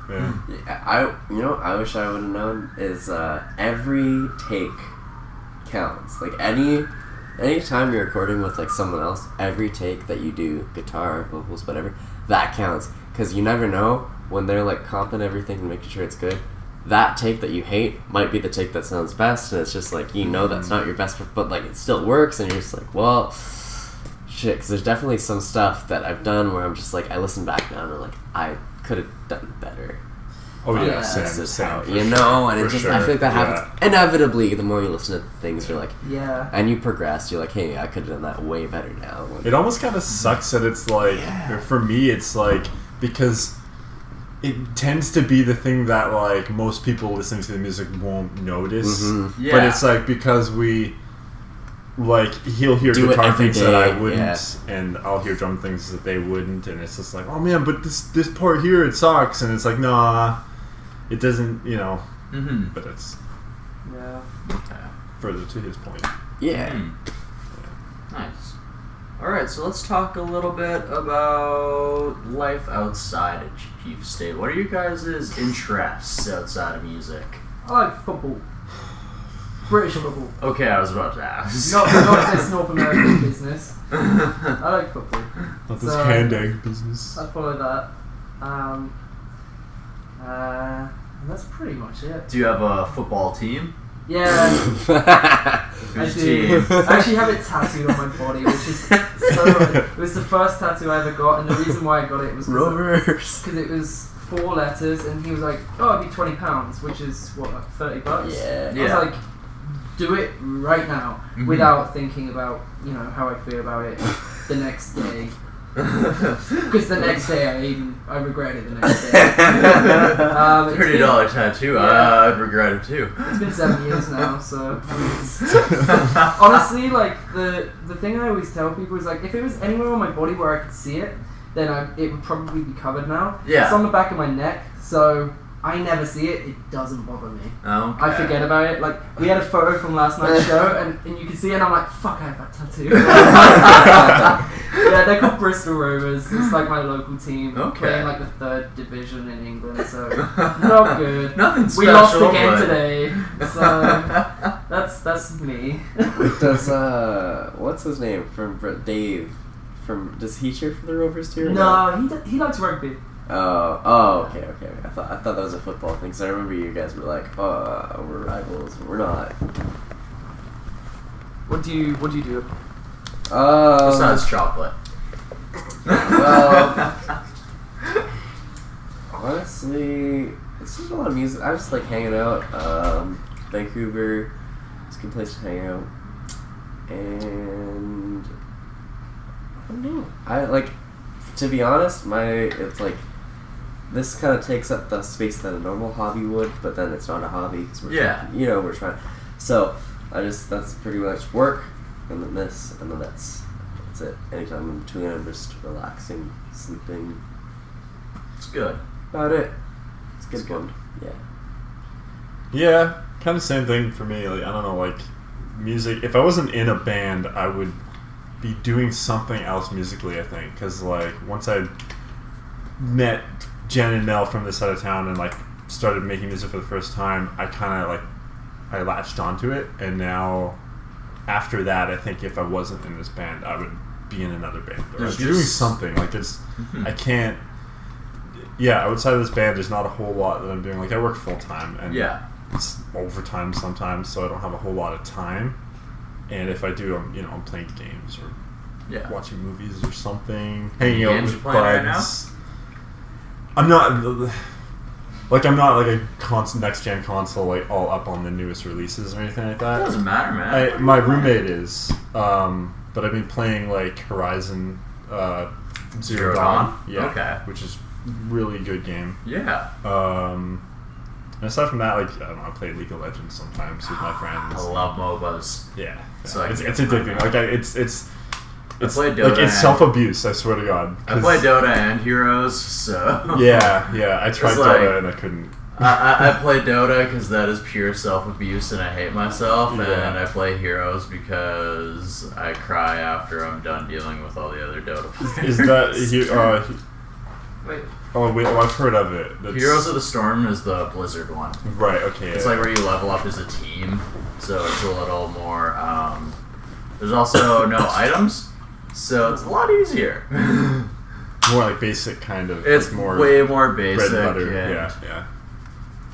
I wish I would have known is every take counts. Like any time you're recording with like someone else, every take that you do, guitar, vocals, whatever, that counts. Because you never know when they're like comping everything and making sure it's good. That take that you hate might be the take that sounds best, and it's just like that's not your best, but like it still works, and you're just like, well, shit. Because there's definitely some stuff that I've done where I'm just like, I listen back now and I'm like, I could have done better. Oh yeah, Yeah. same. This is same, how, for and sure, it for just sure, I feel like that yeah. happens inevitably. The more you listen to things, you're like, Yeah. and you progress. You're like, hey, I could have done that way better now. It almost kind of sucks that it's like, for me, it's like, because it tends to be the thing that like most people listening to the music won't notice. Mm-hmm. Yeah. But it's like because we like he'll hear Do it guitar every things that I day, wouldn't, and I'll hear drum things that they wouldn't, and it's just like, oh man, but this part here it sucks, and it's like, nah, it doesn't, Mm-hmm. But it's Yeah. further to his point. Yeah. Nice. Alright, so let's talk a little bit about life outside of Cheif State. What are you guys' interests outside of music? I like football. British football. Okay, I was about to ask. Not this North American business. I like football. Not this So- hand egg business. I follow that. And that's pretty much it. Do you have a football team? Yeah, I Whose do. team? I actually have it tattooed on my body, which is so. It was the first tattoo I ever got, and the reason why I got it was Rovers. because it was 4 letters, and he was like, "Oh, it'd be £20, which is what, like $30." Yeah. Yeah. I was like, "Do it right now," Mhm. without thinking about how I feel about it the next day. Because the next day I regret it the next day. It's been- $30 tattoo. Yeah. I'd regret it too. It's been 7 years now, so honestly, like the thing I always tell people is like, if it was anywhere on my body where I could see it, then it would probably be covered now. Yeah. It's on the back of my neck, so I never see it. It doesn't bother me. Okay. I forget about it. Like we had a photo from last night's show, and you can see it. And I'm like, fuck, I have that tattoo. Yeah, they're called Bristol Rovers. It's like my local team, Okay. playing like the 3rd division in England. So not good. Nothing special. We lost again but- today, so that's me. Does what's his name from Dave? Does he cheer for the Rovers too? or not? No, he likes rugby. Okay. I thought that was a football thing. So I remember you guys were like, we're rivals. We're not. What do you do? Besides chocolate. Well, honestly, it's just a lot of music. I just like hanging out. Vancouver, it's a good place to hang out. And I don't know. I like, to be honest, it's like this kind of takes up the space that a normal hobby would, but then it's not a hobby because we're trying. So that's pretty much work, and then this, and then that's it. Anytime in between, I'm just relaxing, sleeping. It's good. About it. It's a good one. Yeah. Yeah, kind of same thing for me. Like, I don't know, like music. If I wasn't in a band, I would be doing something else musically, I think, because like once I met Jen and Mel from this side of town and like started making music for the first time, I kind of like I latched onto it, and now after that, I think if I wasn't in this band, I would be in another band or I'd be doing something. Like it's I can't. Yeah, outside of this band, there's not a whole lot that I'm doing. Like I work full time, and it's overtime sometimes, so I don't have a whole lot of time. And if I do, I'm playing games or watching movies or something, hanging out with buds. Right now? I'm not like a constant next gen console, like all up on the newest releases or anything like that. It doesn't matter, man. My roommate is, but I've been playing like Horizon Zero Dawn. Yeah, which is really good game. Yeah. And aside from that, like I don't know, I play League of Legends sometimes with my friends. I love MOBAs. Yeah. So it's addicting. Like it's I play Dota. Like it's self abuse. I swear to God. I play Dota and Heroes, so yeah. I tried Dota and I couldn't. I play Dota because that is pure self abuse and I hate myself, and I play Heroes because I cry after I'm done dealing with all the other Dota players. Is that Wait. Oh wait, I've heard of it. Heroes of the Storm is the Blizzard one. Right. Okay. It's like where you level up as a team, so it's a little more. There's also no items, so it's a lot easier. More like basic kind of. It's like more way more basic. Bread and butter. Yeah.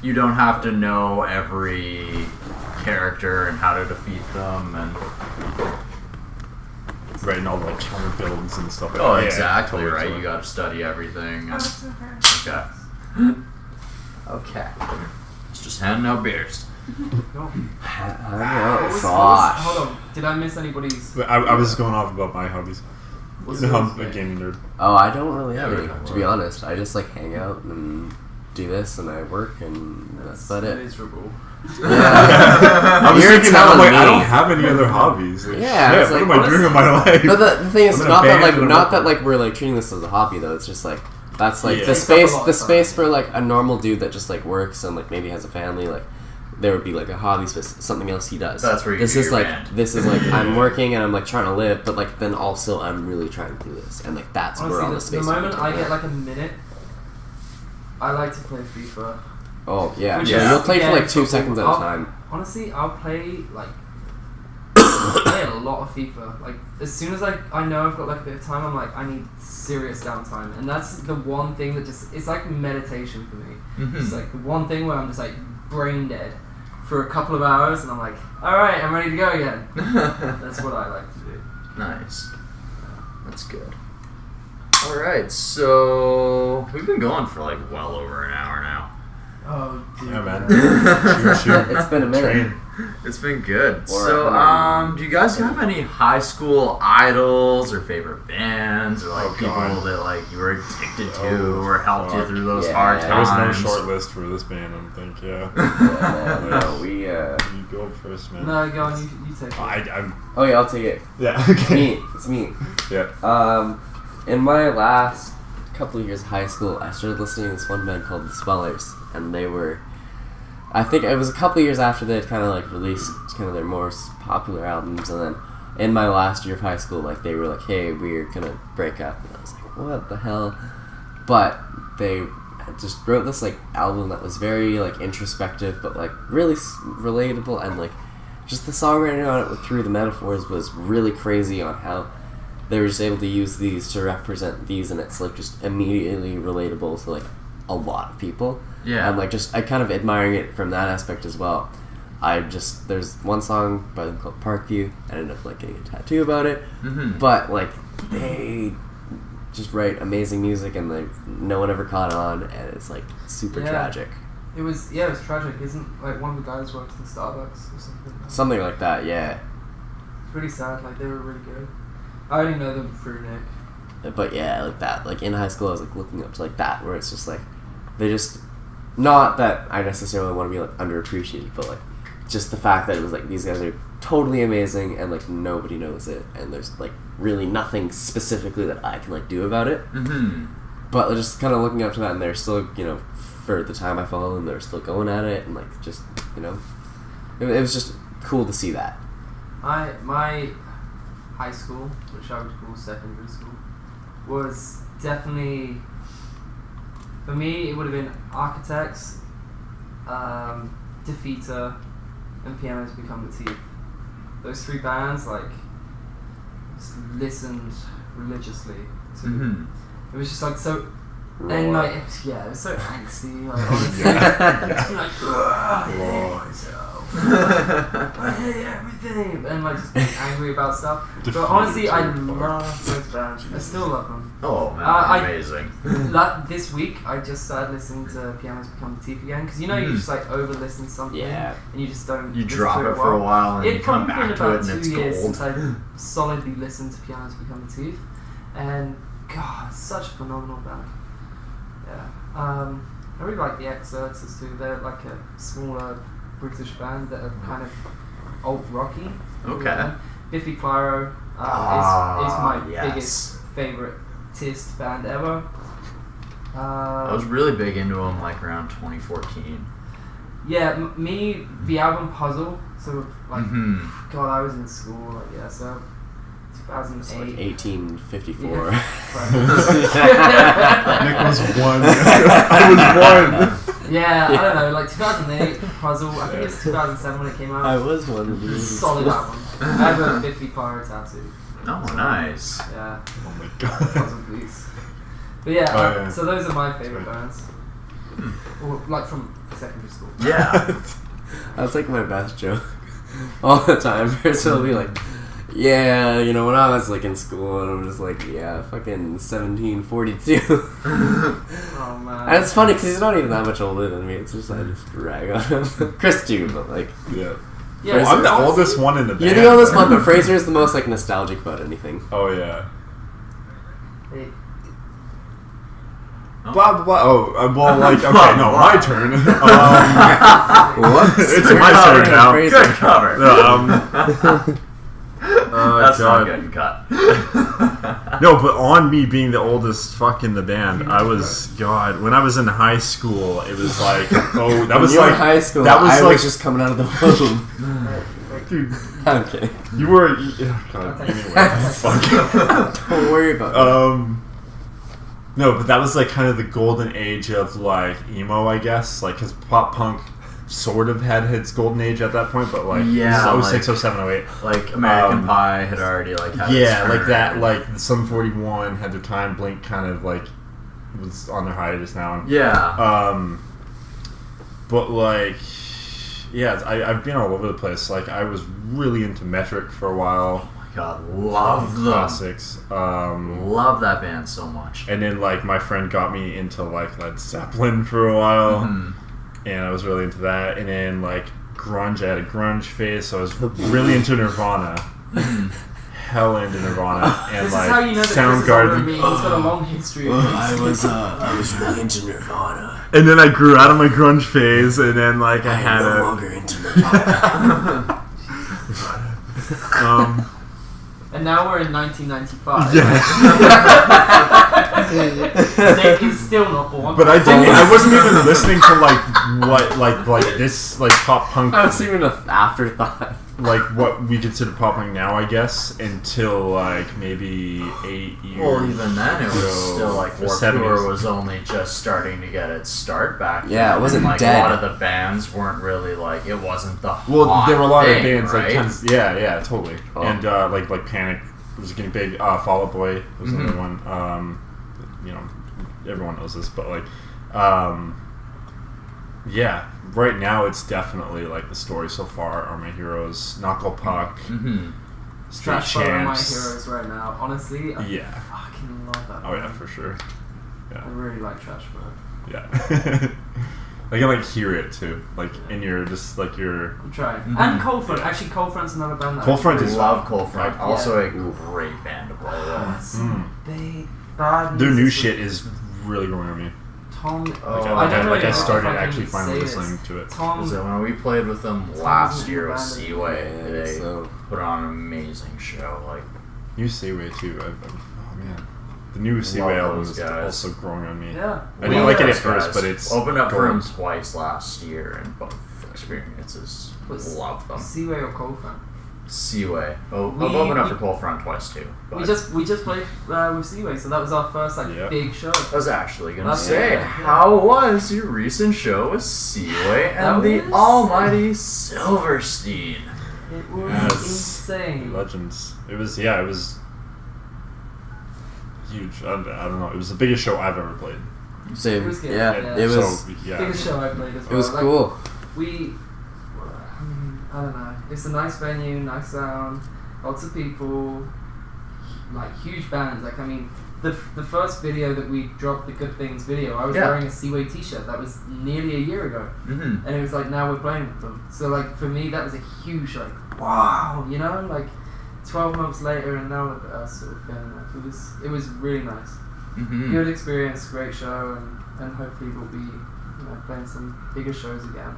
You don't have to know every character and how to defeat them, and right, and all the like counter builds and stuff. Oh, exactly right. You got to study everything. Okay. Okay. It's just handing out beers. Cool. Gosh. Hold on. Did I miss anybody's? I was going off about my hobbies. I'm a gaming nerd. Oh, I don't really have any, to be honest. I just like hang out and do this, and I work, and that's about it. Miserable. Yeah. I was thinking that, I'm like, I don't have any other hobbies. Like, yeah, shit, what am I doing with my life? But the thing is, not that we're like treating this as a hobby though. It's just like that's like the space for like a normal dude that just like works and like maybe has a family. Like there would be like a hobby space, something else he does. That's where you this do is your like band. this is like I'm working and I'm like trying to live, but like then also I'm really trying to do this, and like that's honestly, where all the space. The moment I get like a minute, I like to play FIFA. Oh yeah, Which you'll play for like 2 seconds at a time. Honestly, I'll play like a lot of FIFA. Like as soon as I know I've got like a bit of time, I'm like I need serious downtime, and that's the one thing that it's like meditation for me. Mm-hmm. It's like the one thing where I'm just like brain dead for a couple of hours, and I'm like, all right, I'm ready to go again. That's what I like to do. Nice. That's good. All right, so we've been going for like well over an hour now. Oh, dude. Yeah, man. It's been a minute. It's been good. So, do you guys have any high school idols or favorite bands or like people that like you were addicted to or helped you through those hard There was times? no short list for this band, I don't think. No, we. You go first, man. No, go on. You take it. Oh yeah, I'll take it. Yeah. Okay. It's me. Yeah. In my last couple of years of high school, I started listening to this one band called The Swellers, and they were, I think it was a couple of years after they had kind of like released kind of their more popular albums, and then in my last year of high school, like they were like, hey, we're gonna break up, and I was like, what the hell? But they just wrote this like album that was very like introspective, but like really relatable, and like just the songwriting on it through the metaphors was really crazy on how they were just able to use these to represent these, and it's like just immediately relatable to like a lot of people. Yeah. And like just I kind of admiring it from that aspect as well. There's one song by them called Parkview. I ended up like getting a tattoo about it. Mm-hmm. But like they just write amazing music, and like no one ever caught on, and it's like super tragic. It was tragic. Isn't like one of the guys worked in Starbucks or something? Something like that, yeah. It's really sad. Like they were really good. I only know them through Nick. But yeah, like that. Like in high school, I was like looking up to like that, where it's just like they just not that I necessarily want to be like underappreciated, but like just the fact that it was like these guys are totally amazing and like nobody knows it, and there's like really nothing specifically that I can like do about it. Mm-hmm. But just kind of looking up to that, and they're still, you know, for the time I followed them, they're still going at it, and like just, you know, it was just cool to see that. My high school, which I would call secondary school, was definitely, for me, it would have been Architects, Defeater, and Pianos Become the Teeth. Those three bands, like, just listened religiously to. Mm-hmm. It was just like so, Raw. and like it was so angsty. Like honestly, just be like, I hate myself. I hate everything, and like just being angry about stuff. But honestly, I love those bands. I still love them. Oh man, amazing. This week, I just started listening to Pianos Become the Teeth again, because you know you just like over listen to something, Yeah. and you just don't. You listen drop to it for a while and you It's come probably been back to it about and 2 it's years gold. since I solidly listened to Pianos Become the Teeth, and God, such a phenomenal band. Yeah. I really like the Excerpts too. They're like a smaller British band that are kind of alt rocky. Okay. Biffy Clyro is my yes. biggest favoritist band ever. I was really big into them like around 2014. Yeah, me, the album Puzzle. So like, Mm-hmm. God, I was in school. Like yeah, so 2008. It's like 1854. Nick was one. I was one. Yeah, I don't know, like 2008 Puzzle. I think it was 2007 when it came out. I was one of these. Solid album. I have a Biffy Clyro tattoo. Oh, nice. Yeah, Oh my god. Puzzle please. But yeah, Oh, yeah. so those are my favorite bands. Or, like from secondary school. Yeah. That's like my best joke all the time. Person will be like, yeah, you know, when I was like in school, and I'm just like, yeah, fucking 1742. Oh man. And it's funny because he's not even that much older than me. It's just I just rag on him. Chris too, but like, Yeah. Yeah, I'm the honestly- oldest one in the band. you're the oldest one, but Fraser is the most like nostalgic about anything. Oh yeah. Hey, Blah blah blah. Oh, well, like okay, no, my turn. What? It's my turn now. Fraser. Good cover. That's not God. getting cut. No, but on me being the oldest fuck in the band, I was God. When I was in high school, it was like oh, that was When you were like in high school. that was I like was just coming out of the womb. dude. I'm kidding. You were God. Anyway, fuck. Don't worry about it. No, but that was like kind of the golden age of like emo, I guess. Like, because pop punk sort of had its golden age at that point, but like Yeah, 06, 07, 08. Like American Pie had already like had its Yeah, like turn. that. Like Sum 41 had their time. Blink kind of like was on their hiatus now. Yeah. But like, yeah, I've been all over the place. Like, I was really into Metric for a while. God, love them. Classics. Love that band so much. And then like my friend got me into like Led Zeppelin for a while, Mhm. and I was really into that. And then like grunge, I had a grunge phase, so I was really into Nirvana. Hell into Nirvana and this like is how you know that Chris is older than Soundgarden. me. He's got a long history. Of I was really into Nirvana. And then I grew out of my grunge phase, and then like I had no a longer into Nirvana. And now we're in 1995. yeah. Nick is still not born. But I didn't. I wasn't even listening to like this like pop punk. I was even an afterthought. Like what we consider pop punk now, I guess, until like maybe 8 years. Well, even then, it was ago, still like the Warped 70s. Tour was only just starting to get its start back. Yeah, then, it wasn't and, like, dead. A lot of the bands weren't really like it wasn't the Well, hot there were a lot thing, of bands right? like tons, yeah, totally, Oh. and like Panic was getting big. Fall Out Boy was another one. You know, everyone knows this, but like, yeah, right now it's definitely like the story so far are my heroes. Knuckle Puck, Street Trash Boat are my Champs. heroes right now. Honestly, I Yeah. fucking love that. Oh yeah, band. for sure. I Yeah, really like Trash Boat. yeah. I can like hear it too, like in your just like your. I'm trying. And Cold Front. Actually, Cold Front's another band. Cold Front I is love Cold Front. Yeah. Also a great band to play with. Their new shit is really growing on me. Tom. I started actually finally listening to it. Tom. So when we played with them last year with Seaway, they so put on an amazing show. Like New Seaway too. Oh man, the new Seaway album is also growing on me. Yeah. I didn't like it at first, but it's opened up for him twice last year, and both experiences love them. Seaway or Cold Front? Seaway. I've opened up for Cold Front twice too. We just played with Seaway, so that was our first big show. I was actually gonna say, how was your recent show with Seaway and the almighty Silverstein? It was insane. Legends. It was huge. I don't know. It was the biggest show I've ever played. same. It was good. Yeah, it was. Biggest show I played as well. It was cool. I don't know. It's a nice venue, nice sound, lots of people, like huge bands. Like the first video that we dropped, the Good Things video, I was wearing a Seaway t-shirt. That was nearly a year ago, and it was like now we're playing with them. So like for me, that was a huge wow, 12 months later, and now look at us sort of thing. Like it was really nice. Good experience, great show, and hopefully we'll be playing some bigger shows again.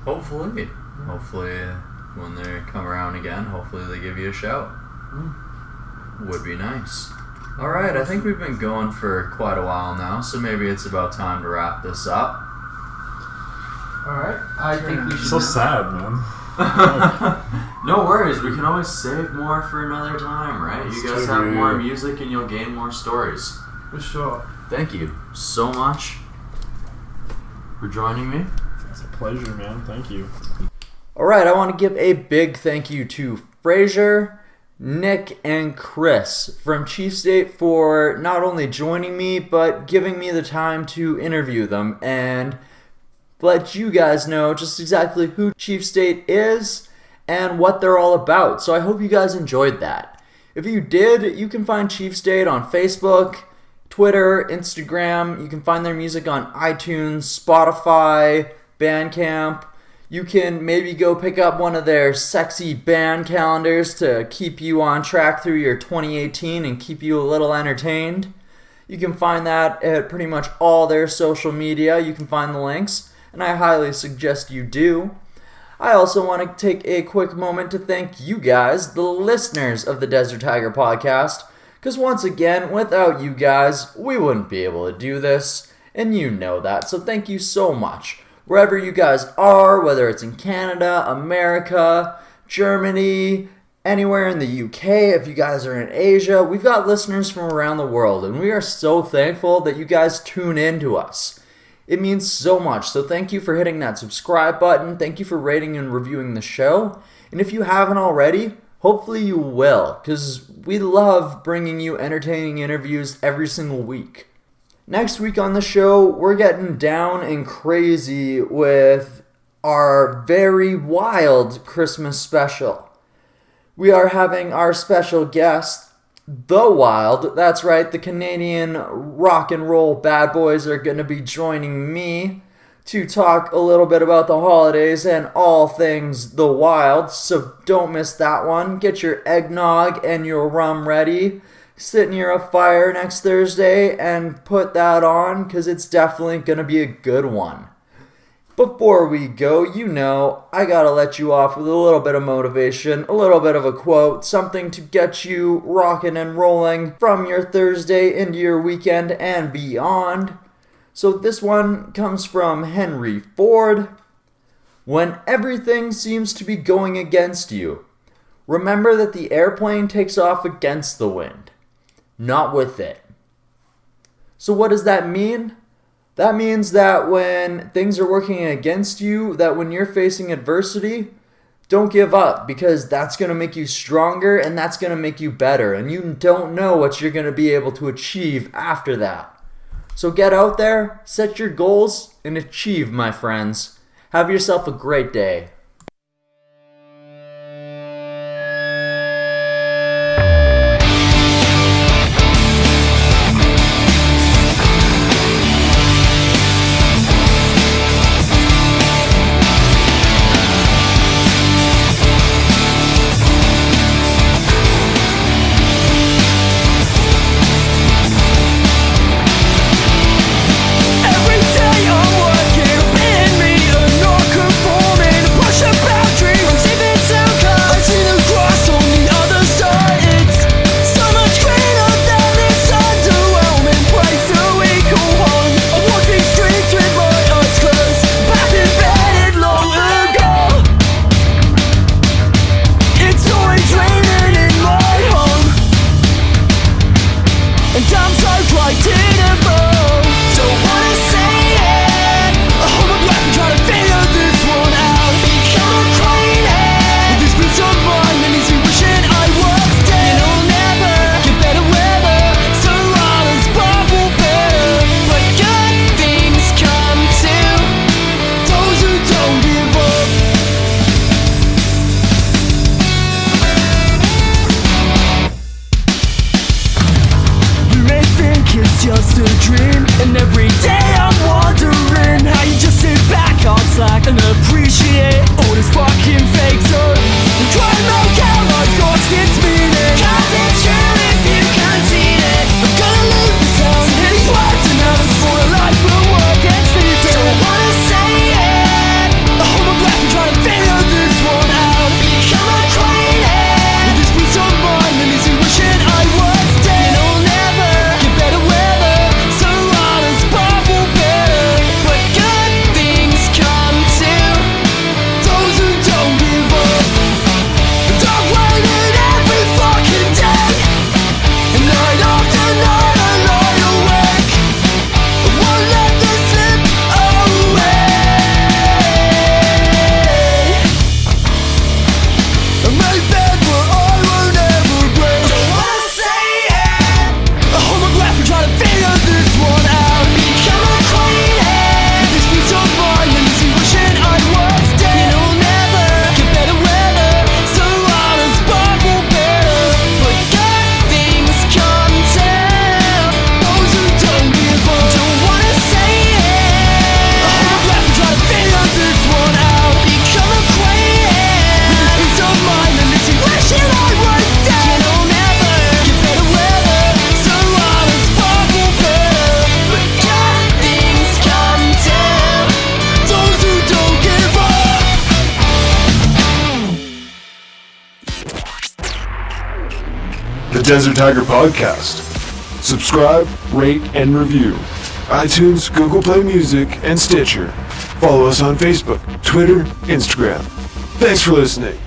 Hopefully. Hopefully, when they come around again, hopefully they give you a shout. Would be nice. Alright, I think we've been going for quite a while now, so maybe it's about time to wrap this up. Alright, I think we should. So sad, man. No worries, we can always save more for another time, right? You guys have more music and you'll gain more stories. For sure. Thank you so much for joining me. It's a pleasure, man. Thank you. Alright, I want to give a big thank you to Fraser, Nick, and Chris from Cheif State for not only joining me, but giving me the time to interview them and let you guys know just exactly who Cheif State is and what they're all about. So I hope you guys enjoyed that. If you did, you can find Cheif State on Facebook, Twitter, Instagram. You can find their music on iTunes, Spotify, Bandcamp. You can maybe go pick up one of their sexy band calendars to keep you on track through your 2018 and keep you a little entertained. You can find that at pretty much all their social media. You can find the links, and I highly suggest you do. I also want to take a quick moment to thank you guys, the listeners of the Desert Tiger podcast, because once again, without you guys, we wouldn't be able to do this, and you know that, so thank you so much. Wherever you guys are, whether it's in Canada, America, Germany, anywhere in the UK, if you guys are in Asia, we've got listeners from around the world, and we are so thankful that you guys tune in to us. It means so much, so thank you for hitting that subscribe button, thank you for rating and reviewing the show, and if you haven't already, hopefully you will, because we love bringing you entertaining interviews every single week. Next week on the show, we're getting down and crazy with our very wild Christmas special. We are having our special guest, The Wild. That's right, the Canadian rock and roll bad boys are going to be joining me to talk a little bit about the holidays and all things The Wild. So don't miss that one. Get your eggnog and your rum ready. Sit near a fire next Thursday and put that on, because it's definitely going to be a good one. Before we go, I gotta let you off with a little bit of motivation, a little bit of a quote, something to get you rocking and rolling from your Thursday into your weekend and beyond. So this one comes from Henry Ford. When everything seems to be going against you, remember that the airplane takes off against the wind, not with it. So what does that mean? That means that when things are working against you, that when you're facing adversity, don't give up, because that's going to make you stronger and that's going to make you better. And you don't know what you're going to be able to achieve after that. So get out there, set your goals, and achieve, my friends. Have yourself a great day. just a dream. And every day I'm wondering how you just sit back on slack and appreciate all this fucking fake dirt. And try to make out my thoughts gets meaning. Cause it's true if you can't see it. I'm gonna lose the sound in these words and now it's for a life of work and sleeping. Don't wanna say it. I hold my breath and try to figure this one out. Become acquainted with this peace of mind and easy wishing I was dead. And I'll never get better weather, so honest but for better. But good things come to those who don't give up. And I've waited every fucking day, and night after night I lie awake. I won't let this slip away. I made bed but I won't ever break. Don't wanna say it. I hold my breath and try to figure this one out. Become acquainted with this peace of mind and easy wishing I was dead. And I'll never get better weather, so honest but for better. But good things come to those who don't give up. Don't wanna say it. I hold my breath and try to figure this one out. Become acquainted with this peace of mind and easy wishing I was dead. And I'll never get better weather, so honest but for better. But good things come to those who don't give up. The Desert Tiger Podcast. Subscribe, rate, and review. iTunes, Google Play Music, and Stitcher. Follow us on Facebook, Twitter, Instagram. Thanks for listening.